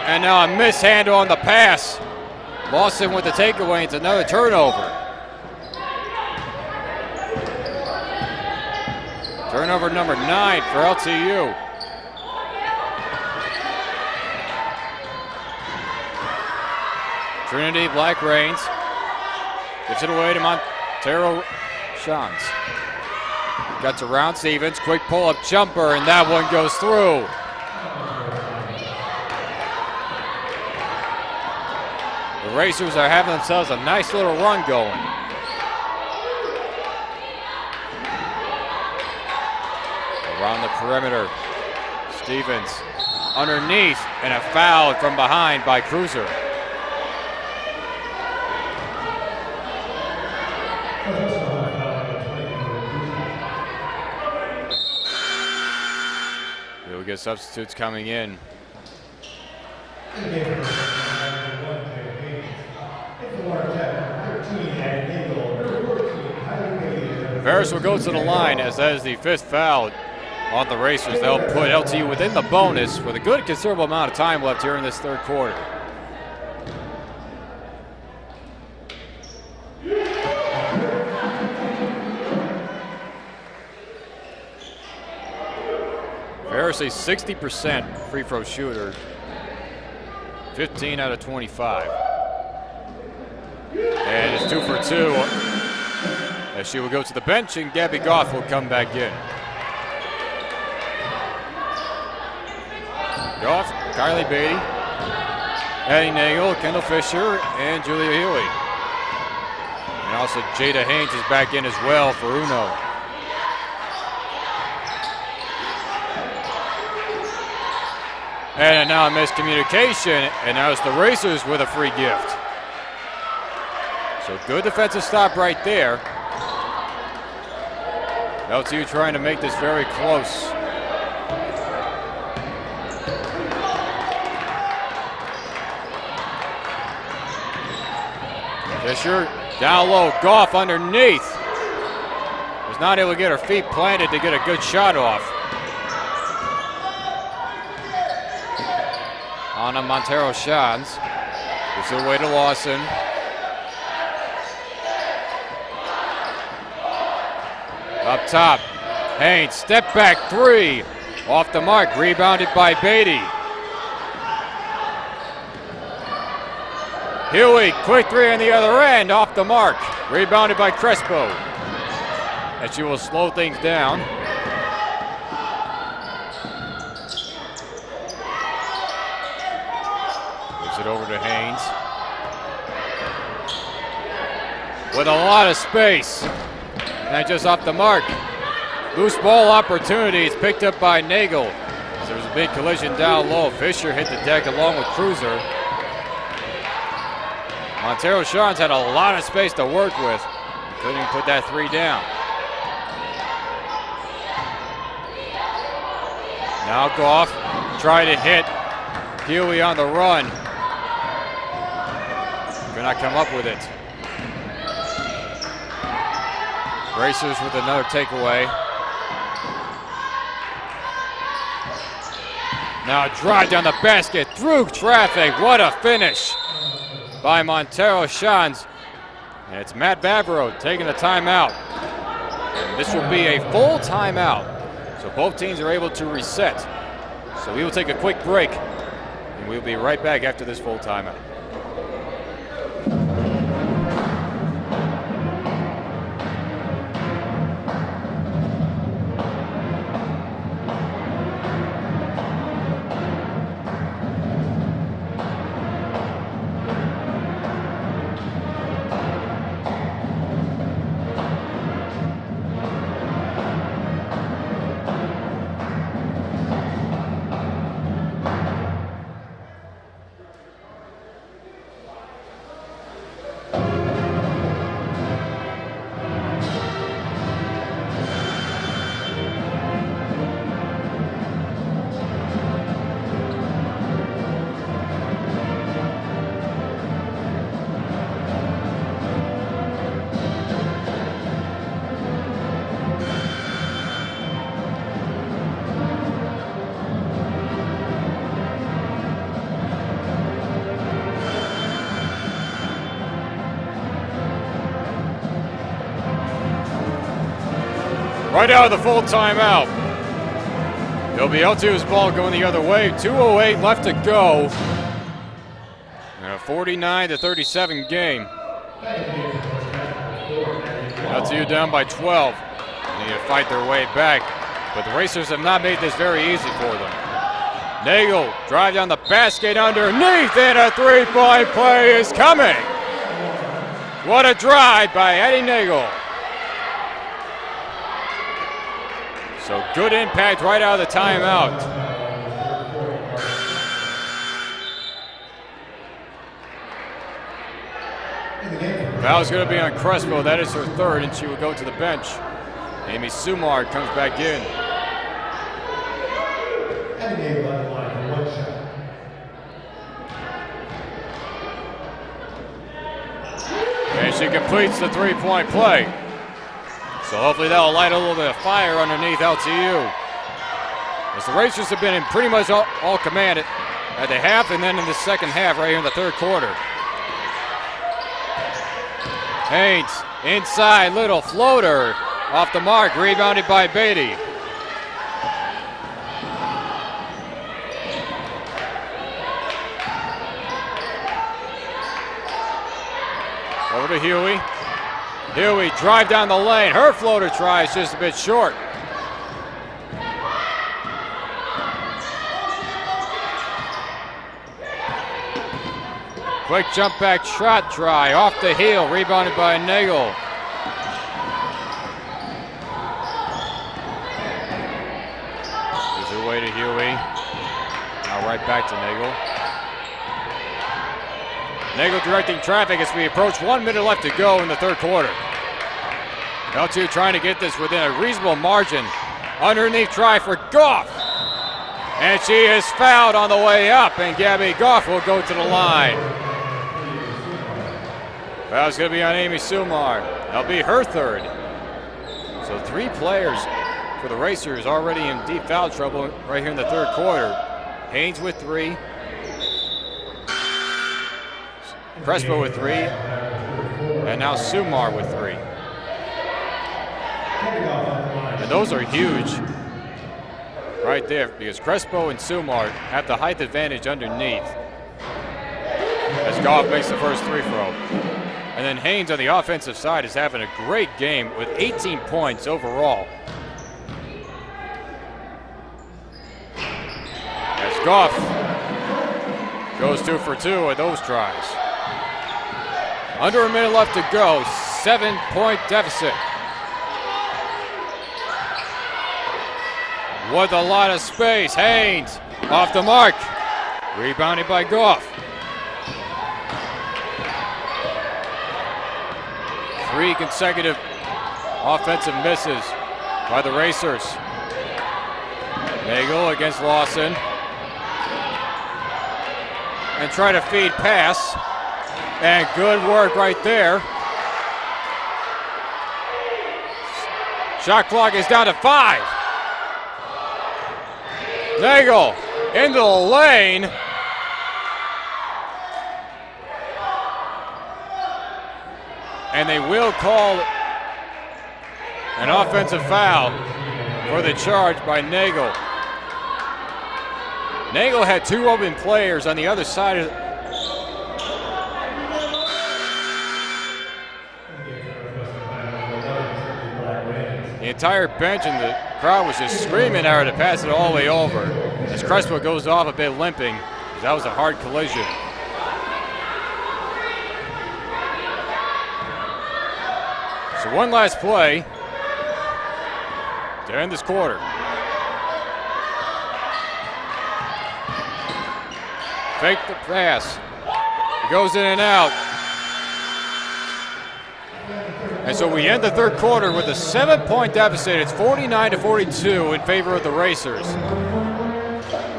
And now a mishandle on the pass. Lawson with the takeaway, it's another turnover. Turnover number 9 for LTU. Trinity Black Reigns gives it away to Montero Shantz. Got to Round Stevens, quick pull-up jumper, and that one goes through. The Racers are having themselves a nice little run going. Around the perimeter, Stevens underneath, and a foul from behind by Cruiser. Here we get substitutes coming in. Ferris will go to the line as that is the 5th foul on the Racers. They'll put LTU within the bonus with a good considerable amount of time left here in this 3rd quarter. Ferris a 60% free throw shooter, 15 out of 25. And it's 2 for 2 as she will go to the bench and Gabby Goff will come back in. Goff, Kylie Beatty, Addie Nagel, Kendall Fisher, and Julia Huey. And also Jada Haynes is back in as well for Uno. And now a miscommunication, and now it's the Racers with a free gift. So good defensive stop right there. LTU trying to make this very close. Fisher down low, Goff underneath. Was not able to get her feet planted to get a good shot off. Anna Montero Shantz. Gives it away to Lawson. Up top, Haynes, step back 3. Off the mark, rebounded by Beatty. Huey, quick 3 on the other end, off the mark. Rebounded by Crespo. And she will slow things down. Gives it over to Haynes. With a lot of space. And just off the mark. Loose ball opportunity. It's picked up by Nagel. So there's a big collision down low. Fisher hit the deck along with Cruiser. Montero Shantz had a lot of space to work with. Couldn't put that 3 down. Now Goff try to hit Huey on the run. Could not come up with it. Racers with another takeaway. Now drive down the basket through traffic. What a finish by Montero Shans. And it's Matt Bavaro taking a timeout. And this will be a full timeout. So both teams are able to reset. So we will take a quick break. And we'll be right back after this full timeout. Right out of the full timeout. It'll be LTU's ball going the other way. 2:08 left to go. And a 49-37 game. LTU down by 12. They need to fight their way back. But the Racers have not made this very easy for them. Nagel drive down the basket underneath, and a three-point play is coming. What a drive by Eddie Nagel. So good impact right out of the timeout. Foul's going to be on Crespo. That is her third, and she will go to the bench. Amy Sumar comes back in. And she completes the three-point play. So hopefully that'll light a little bit of fire underneath LTU. As the Racers have been in pretty much all command at the half and then in the second half right here in the third quarter. Haynes inside, little floater off the mark, rebounded by Beatty. Over to Huey. Huey drive down the lane. Her floater try is just a bit short. Quick jump back shot try off the heel, rebounded by Nagel. Gives it away to Huey. Now right back to Nagel. Nagel directing traffic as we approach 1 minute left to go in the third quarter. LTU trying to get this within a reasonable margin. Underneath try for Goff. And she is fouled on the way up, and Gabby Goff will go to the line. Foul's going to be on Amy Sumar. That'll be her third. So 3 players for the Racers already in deep foul trouble right here in the third quarter. Haynes with 3. Crespo with 3, and now Sumar with 3. And those are huge right there because Crespo and Sumar have the height advantage underneath as Goff makes the first free throw. And then Haynes on the offensive side is having a great game with 18 points overall. As Goff goes 2 for 2 with those tries. Under a minute left to go, 7-point deficit. With a lot of space, Haynes off the mark. Rebounded by Goff. 3 consecutive offensive misses by the Racers. Nagel against Lawson. And try to feed pass. And good work right there. Shot clock is down to 5. Nagel into the lane. And they will call an offensive foul for the charge by Nagel. Nagel had 2 open players on the other side of the entire bench, and the crowd was just screaming at her to pass it all the way over as Crespo goes off a bit limping. That was a hard collision. So one last play to end this quarter. Fake the pass. It goes in and out. And so we end the third quarter with a 7-point deficit. It's 49-42 in favor of the Racers.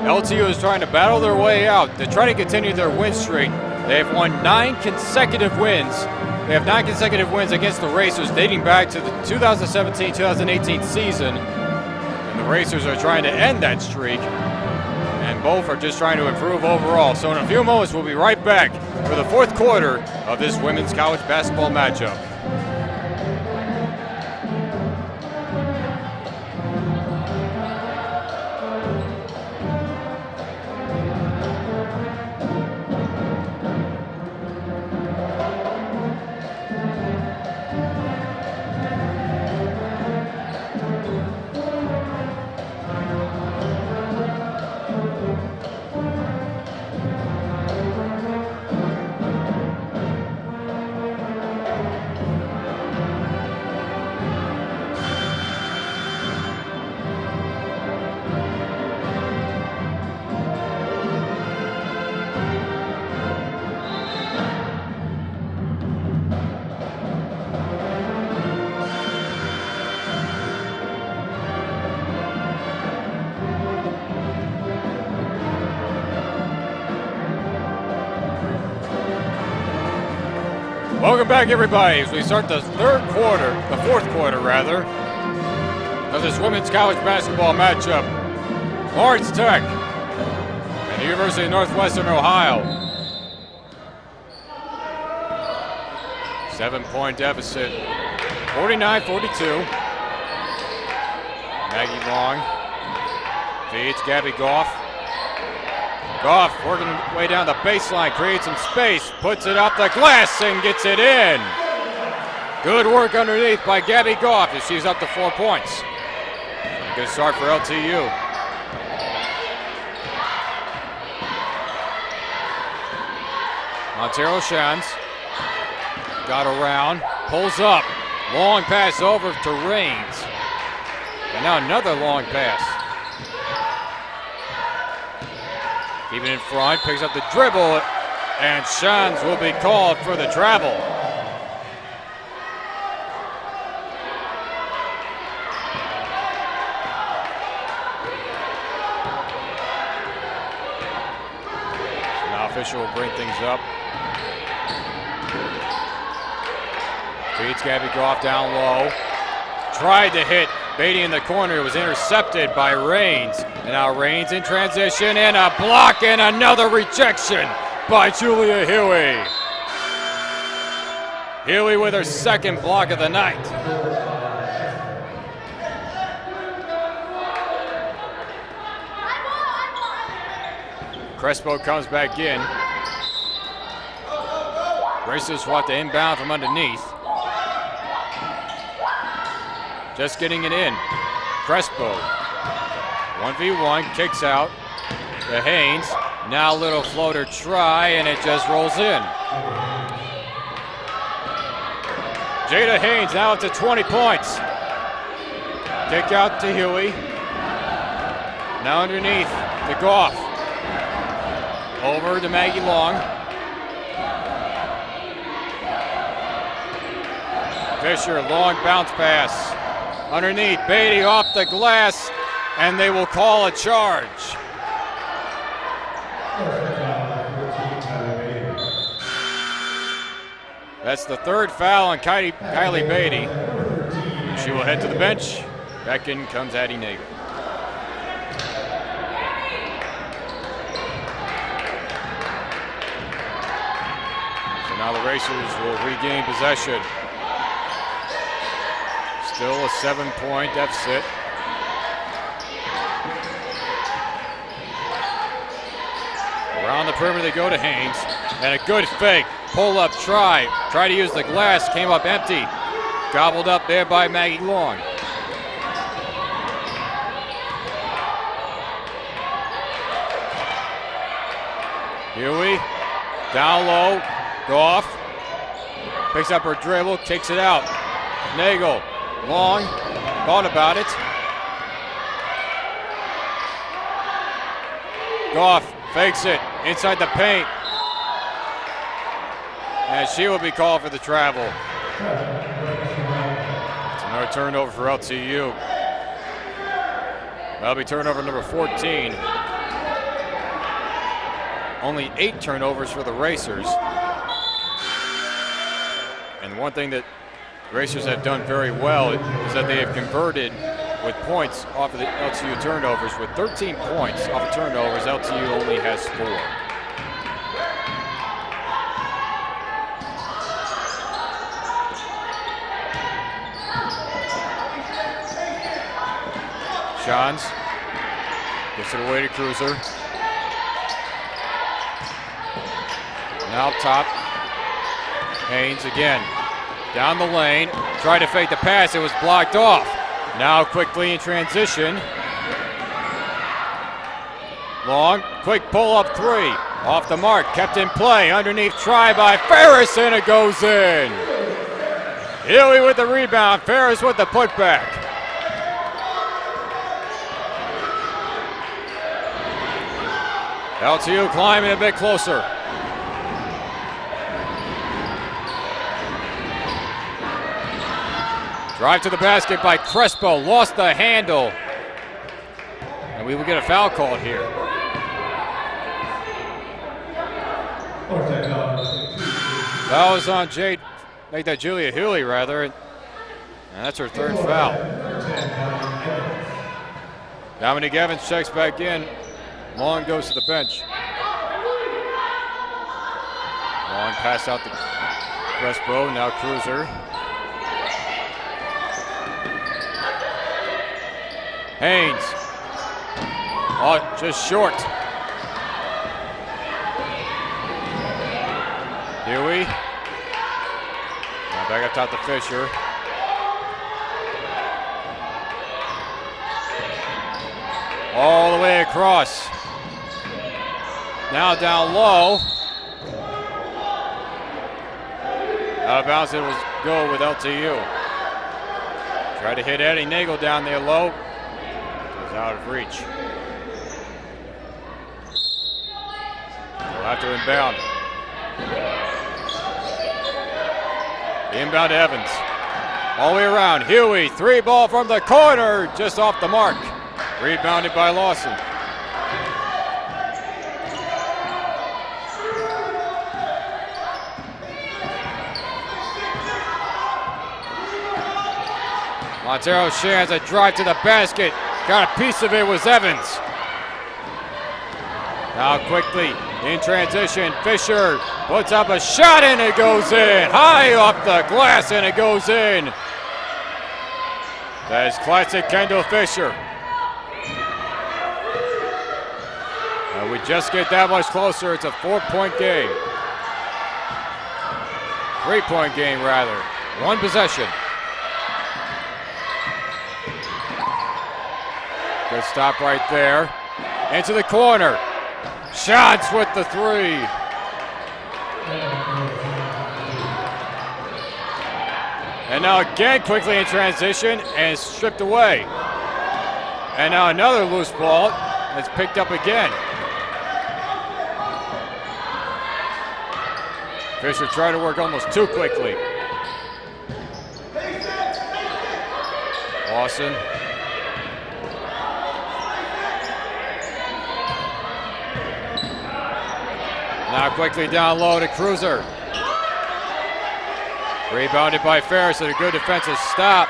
LTU is trying to battle their way out. They're trying to continue their win streak. They have won 9 consecutive wins. They have 9 consecutive wins against the Racers dating back to the 2017-2018 season. And the Racers are trying to end that streak. And both are just trying to improve overall. So in a few moments, we'll be right back for the fourth quarter of this women's college basketball matchup. Welcome back, everybody, as we start the fourth quarter, of this women's college basketball matchup. Lawrence Tech and the University of Northwestern, Ohio. 7-point deficit, 49-42. Maggie Long feeds Gabby Goff. Goff working way down the baseline, creates some space, puts it up the glass and gets it in. Good work underneath by Gabby Goff as she's up to 4 points. A good start for LTU. Montero Shans got around, pulls up, long pass over to Raines. And now another long pass. Keeping it in front, picks up the dribble, and Shans will be called for the travel. So now official will bring things up. Feeds Gabby Goff down low. Tried to hit Beatty in the corner. It was intercepted by Raines. And now Raines in transition and a block and another rejection by Julia Huey. Huey with her second block of the night. Crespo comes back in. Racers want to inbound from underneath. Just getting it in. Crespo. 1v1, kicks out to Haynes. Now a little floater try, and it just rolls in. Jada Haynes now up to 20 points. Kick out to Huey. Now underneath to Goff. Over to Maggie Long. Fisher, long bounce pass. Underneath, Beatty off the glass, and they will call a charge. That's the third foul on Kylie Beatty. she will head to the bench. Back in comes Addie Nagel. So now the Racers will regain possession. Still a 7-point deficit. Around the perimeter they go to Haynes. And a good fake. Pull up, try to use the glass, came up empty. Gobbled up there by Maggie Long. Huey, down low, Goff. Picks up her dribble, kicks it out. Nagel, Long, thought about it. Goff fakes it, inside the paint. And she will be called for the travel. It's another turnover for LTU. That'll be turnover number 14. Only 8 turnovers for the Racers. And one thing that Racers have done very well is that they have converted with points off of the LTU turnovers. With 13 points off of turnovers, LTU only has 4. Johns gets it away to Cruiser. Now top. Haynes again. Down the lane. Tried to fake the pass. It was blocked off. Now quickly in transition. Long. Quick pull-up 3. Off the mark. Kept in play. Underneath try by Ferris, and it goes in. Huey with the rebound. Ferris with the putback. LTU climbing a bit closer. Drive to the basket by Crespo, lost the handle. And we will get a foul called here. That was on Julia Huey rather. And that's her 3rd foul. Dominic Evans checks back in. Long goes to the bench. Long pass out to Crespo, now Cruiser. Haynes. Oh, just short. Huey. Now back up top to Fisher. All the way across. Now down low. Out of bounds, it will go with LTU. Try to hit Addie Nagel down there low. Goes out of reach. We'll have to inbound. Inbound to Evans. All the way around. Huey, 3 ball from the corner, just off the mark. Rebounded by Lawson. Montero Shands a drive to the basket. Got a piece of it, was Evans. Now quickly in transition, Fisher puts up a shot and it goes in. High off the glass and it goes in. That is classic Kendall Fisher. And we just get that much closer. It's a 4-point game. 3-point game rather. 1 possession. Good stop right there. Into the corner. Shots with the 3. And now again quickly in transition and stripped away. And now another loose ball. It's picked up again. Fisher tried to work almost too quickly. Lawson. Now quickly down low to Cruiser. Rebounded by Ferris and a good defensive stop.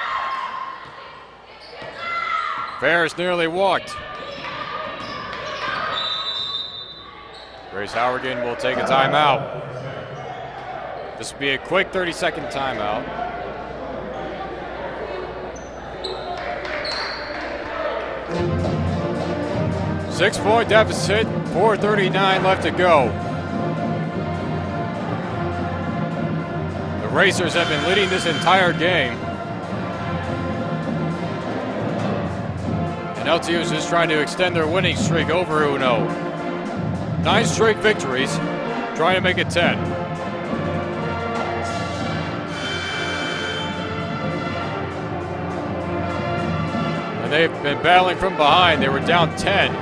Ferris nearly walked. Grace Howergan will take a timeout. This will be a quick 30-second timeout. Six-point deficit, 4:39 left to go. The Racers have been leading this entire game. And LTU is just trying to extend their winning streak over Uno. 9 straight victories, trying to make it 10. And they've been battling from behind. They were down 10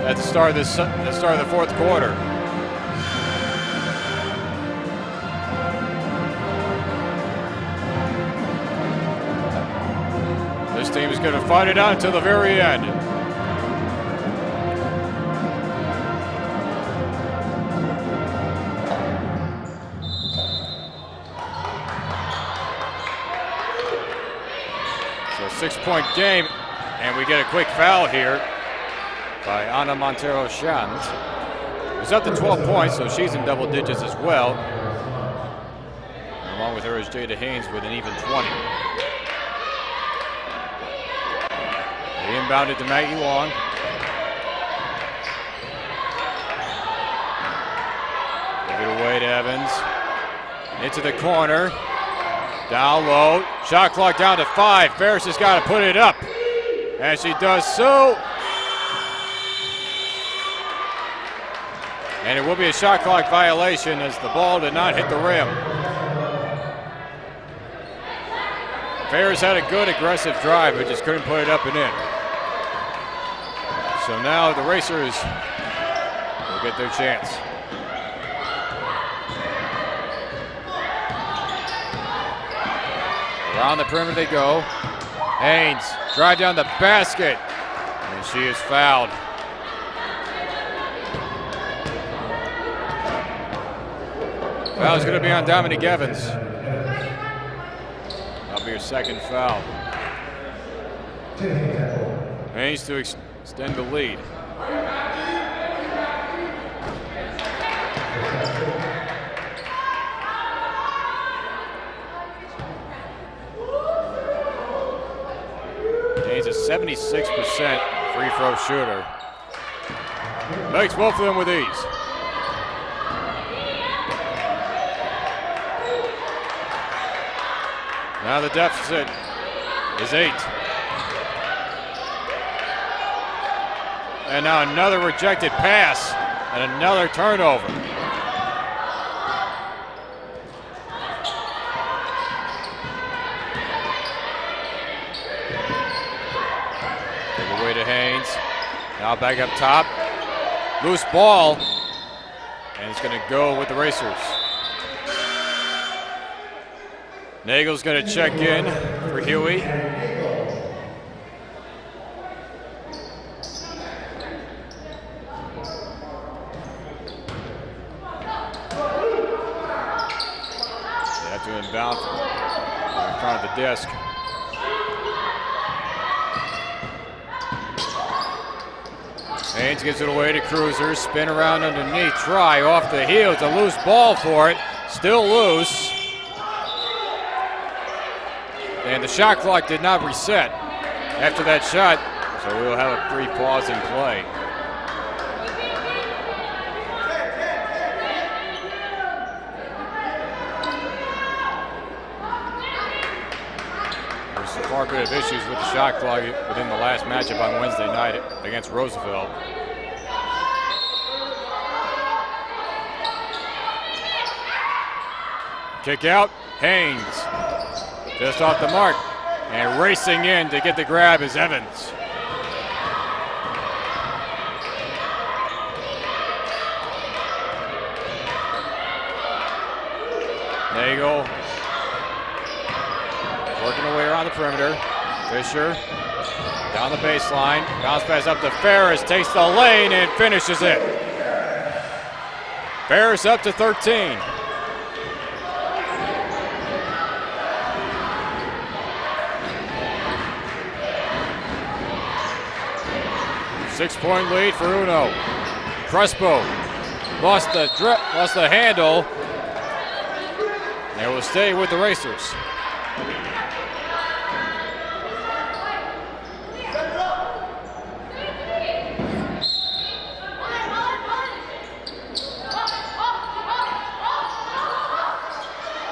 at the start of the fourth quarter. This team is going to fight it out until the very end. So 6-point game, and we get a quick foul here by Ana Montero Shant. It's up to 12 points, so she's in double digits as well. And along with her is Jada Haynes with an even 20. They inbounded to Maggie Wong. Give it away to Evans. Into the corner. Down low. Shot clock down to 5. Ferris has got to put it up. And she does so. And it will be a shot clock violation as the ball did not hit the rim. Ferris had a good aggressive drive, but just couldn't put it up and in. So now the Racers will get their chance. Around the perimeter they go. Haynes, drive down the basket, and she is fouled. Foul's going to be on Dominique Evans. That'll be her second foul. Haynes to extend the lead. Haynes is 76% free throw shooter. Makes both of them with ease. Now the deficit is 8. And now another rejected pass and another turnover. Give it away to Haynes. Now back up top. Loose ball. And it's going to go with the Racers. Nagel's going to check in for Huey. They have to inbound in front of the disc. Haynes gives it away to Cruiser. Spin around underneath. Try off the heel. It's a loose ball for it. Still loose. And the shot clock did not reset after that shot, so we'll have a brief pause in play. There's a far bit of issues with the shot clock within the last matchup on Wednesday night against Roosevelt. Kick out, Haynes. Just off the mark, and racing in to get the grab is Evans. Nagel working away around the perimeter. Fisher down the baseline, bounce pass up to Ferris, takes the lane and finishes it. Ferris up to 13. 6-point lead for Uno. Crespo lost the handle. They will stay with the Racers.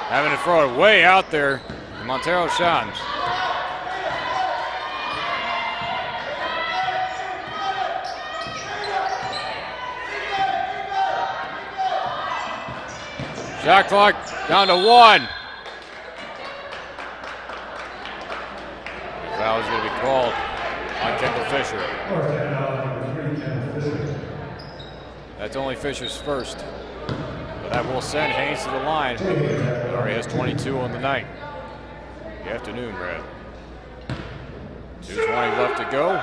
Having to throw it way out there, Montero Shans. Shot clock down to 1. Foul is going to be called on Kendall Fisher. That's only Fisher's first. But that will send Haynes to the line. He already has 22 on the night. The afternoon, Brad. 2:20 left to go.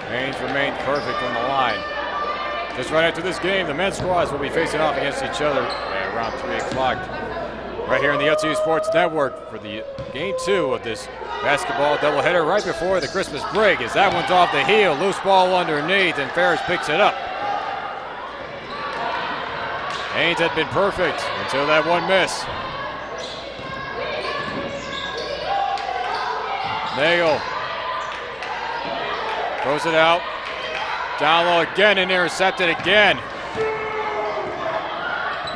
Haynes remained perfect on the line. Just right after this game, the men's squads will be facing off against each other at around 3 o'clock. Right here on the LTU Sports Network for the game 2 of this basketball doubleheader right before the Christmas break. As that one's off the heel, loose ball underneath, and Ferris picks it up. Haynes had been perfect until that one miss. Nagel throws it out. Down low again and intercepted again.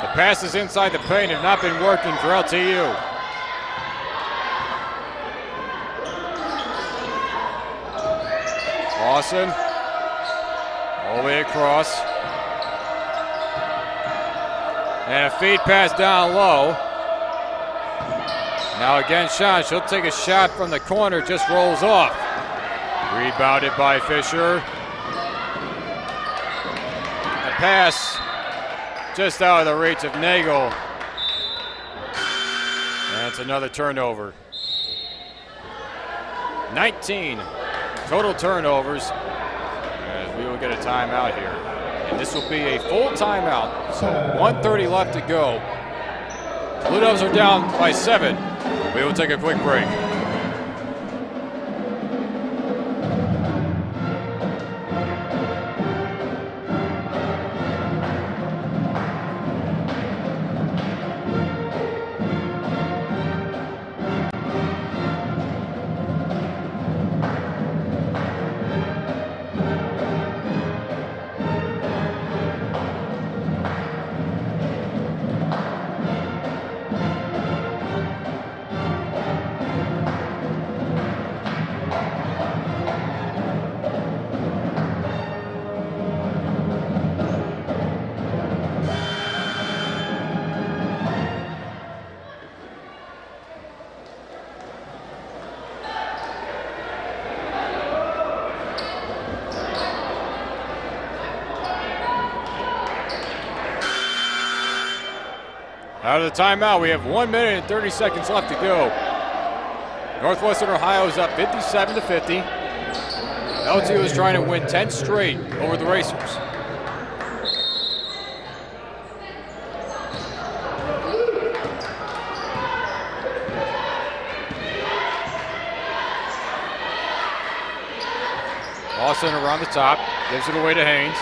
The passes inside the paint have not been working for LTU. Lawson all the way across. And a feed pass down low. Now again, Sean, she'll take a shot from the corner, just rolls off. Rebounded by Fisher. A pass just out of the reach of Nagel. And it's another turnover. 19 total turnovers. As we will get a timeout here. And this will be a full timeout. So 1:30 left to go. Blue Devils are down by 7. We will take a quick break. Out of the timeout, we have 1 minute and 30 seconds left to go. Northwestern Ohio is up 57-50. LTU is trying to win 10 straight over the Racers. Lawson around the top, gives it away to Haynes.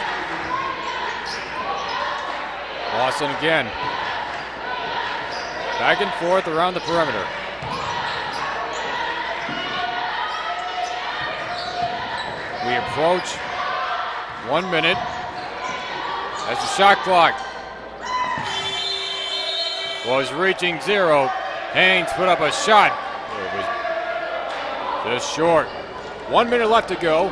Lawson again. Back and forth around the perimeter. We approach 1 minute as the shot clock was reaching 0. Haynes put up a shot. It was just short. 1 minute left to go.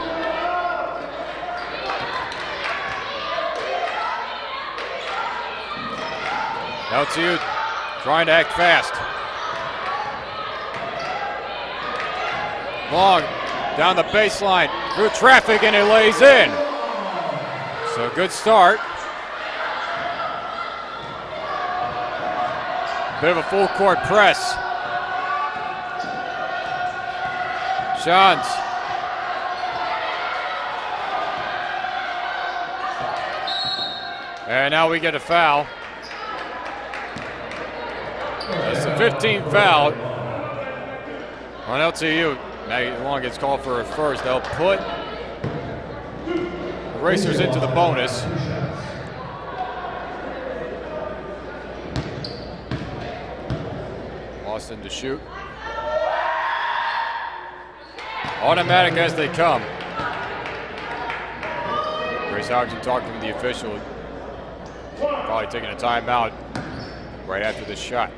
LTU trying to act fast. Long down the baseline through traffic, and it lays in. So good start. Bit of a full court press. Shans. And now we get a foul. That's the 15th foul on LTU. Now Long gets called for a first. They'll put the Racers into the bonus. Austin to shoot. Automatic as they come. Grace Houghton talking to the official. Probably taking a timeout right after this shot.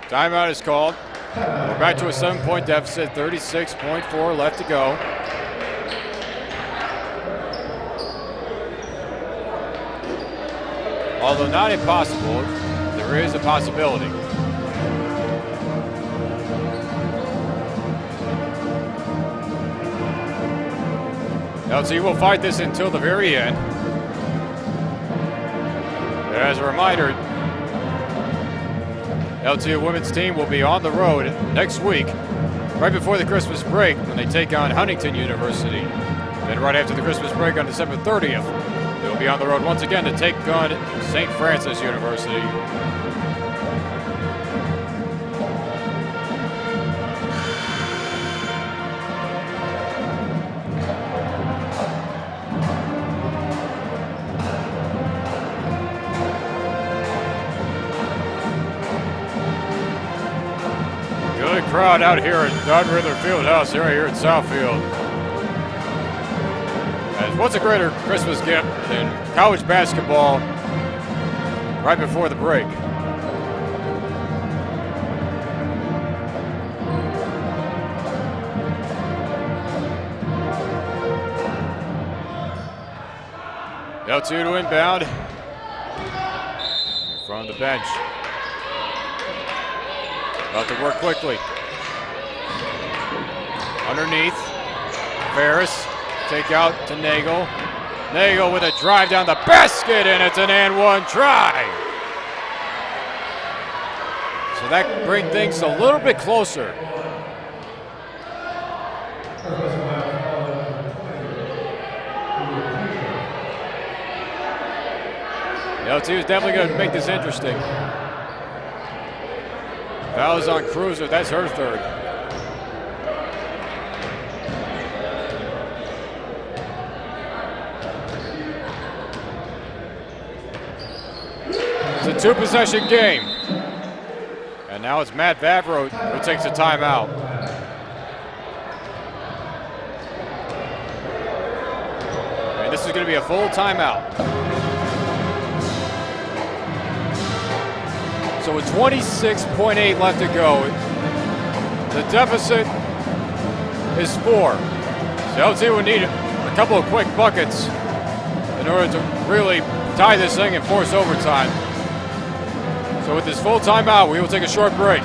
Timeout is called. We're back to a 7-point deficit, 36.4 left to go. Although not impossible, there is a possibility. LTU will fight this until the very end. And as a reminder, LTU women's team will be on the road next week, right before the Christmas break, when they take on Huntington University. Then right after the Christmas break on December 30th, they'll be on the road once again to take on St. Francis University. Good crowd out here at Dodd Riddler Fieldhouse right here in Southfield. And what's a greater Christmas gift than college basketball right before the break? LTU to inbound from the bench. About to work quickly. Underneath, Ferris, take out to Nagel. Nagel with a drive down the basket, and it's an and one try. So that brings things a little bit closer. LTU is definitely going to make this interesting. Fouls on Cruiser, that's her third. It's a two-possession game. And now it's Matt Vavro who takes a timeout. And this is going to be a full timeout. So with 26.8 left to go, the deficit is 4. So LTU would need a couple of quick buckets in order to really tie this thing and force overtime. So with this full timeout, we will take a short break.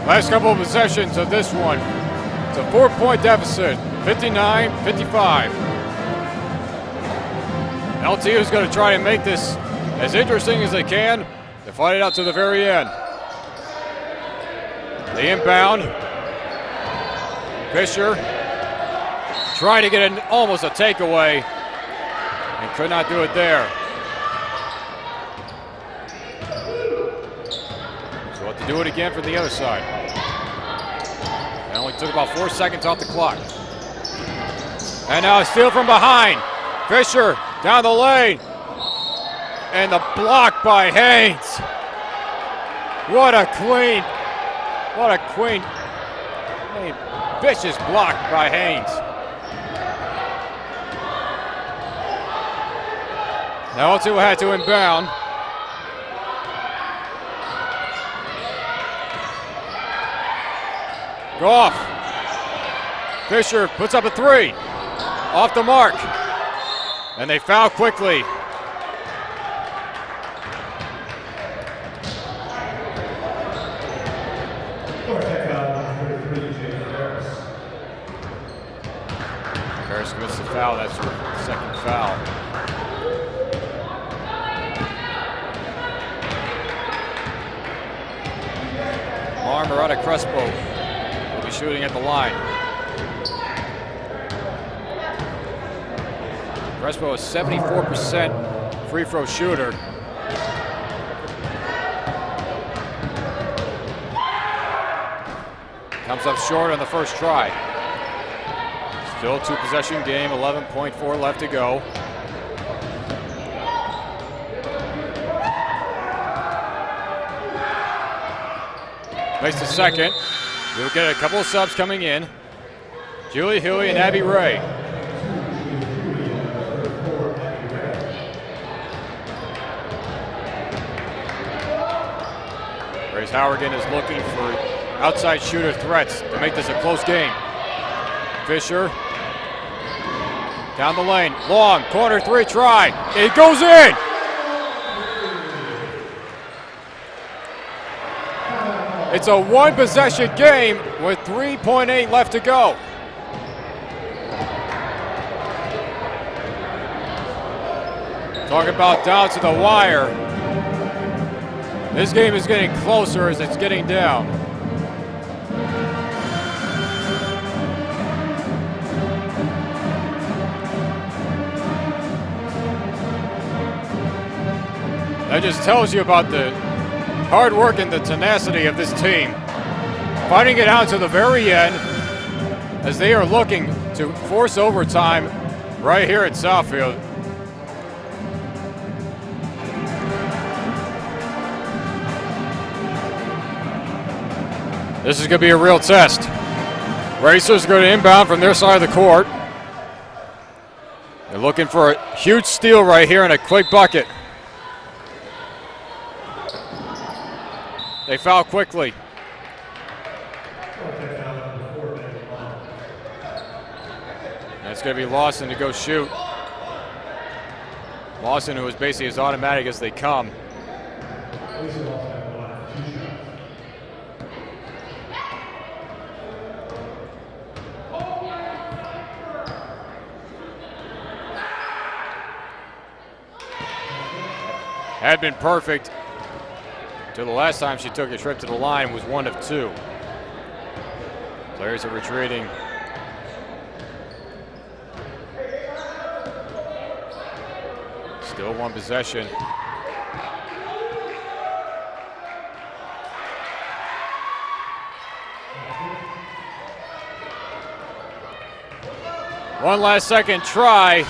Last couple of possessions of this one. It's a 4-point deficit, 59-55. LTU is going to try and make this as interesting as they can to fight it out to the very end. The inbound. Fisher trying to get almost a takeaway and could not do it there. So what to do it again from the other side. It only took about 4 seconds off the clock. And now a steal from behind. Fisher down the lane. And the block by Haynes. What a clean, vicious block by Haynes. Now LTU had to inbound. Goff. Fisher puts up a three. Off the mark. And they foul quickly. Harris commits the foul. That's her second foul. Marmarata Crespo will be shooting at the line. Crespo is 74% free throw shooter. Comes up short on the first try. Still a two-possession game, 11.4 left to go. Makes the second. We'll get a couple of subs coming in. Julie Huey and Abby Ray. Grace Howerton is looking for outside shooter threats to make this a close game. Fisher down the lane, long, corner three try. It goes in. It's a one-possession game with 3.8 left to go. Talk about down to the wire. This game is getting closer as it's getting down. That just tells you about the hard work and the tenacity of this team. Fighting it out to the very end as they are looking to force overtime right here at Southfield. This is going to be a real test. Racers going to inbound from their side of the court. They're looking for a huge steal right here and a quick bucket. They foul quickly. And it's going to be Lawson to go shoot. Lawson, who is basically as automatic as they come. Had been perfect till the last time she took a trip to the line, was 1 of 2. Players are retreating. Still one possession. One last second try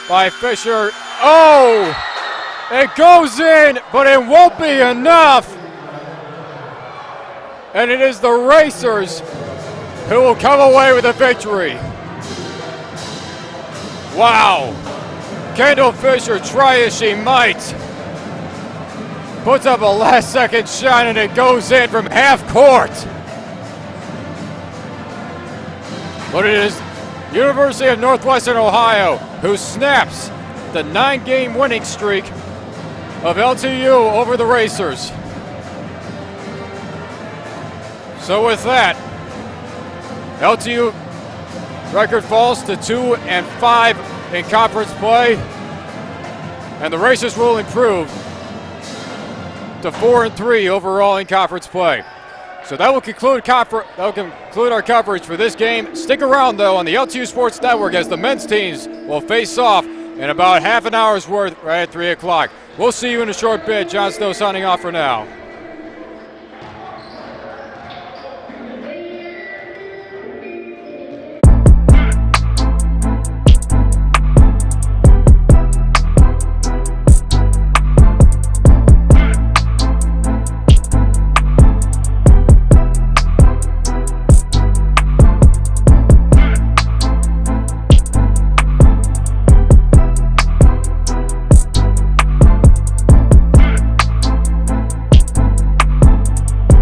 by Fisher. Oh! It goes in, but it won't be enough. And it is the Racers who will come away with a victory. Wow. Kendall Fisher, try as she might, puts up a last-second shot, and it goes in from half court. But it is University of Northwestern Ohio who snaps the 9-game winning streak of LTU over the Racers. So with that, LTU record falls to 2-5 in conference play, and the Racers will improve to 4-3 overall in conference play. So that will conclude our coverage for this game. Stick around though on the LTU Sports Network as the men's teams will face off in about half an hour's worth right at 3 o'clock. We'll see you in a short bit. John Snow signing off for now.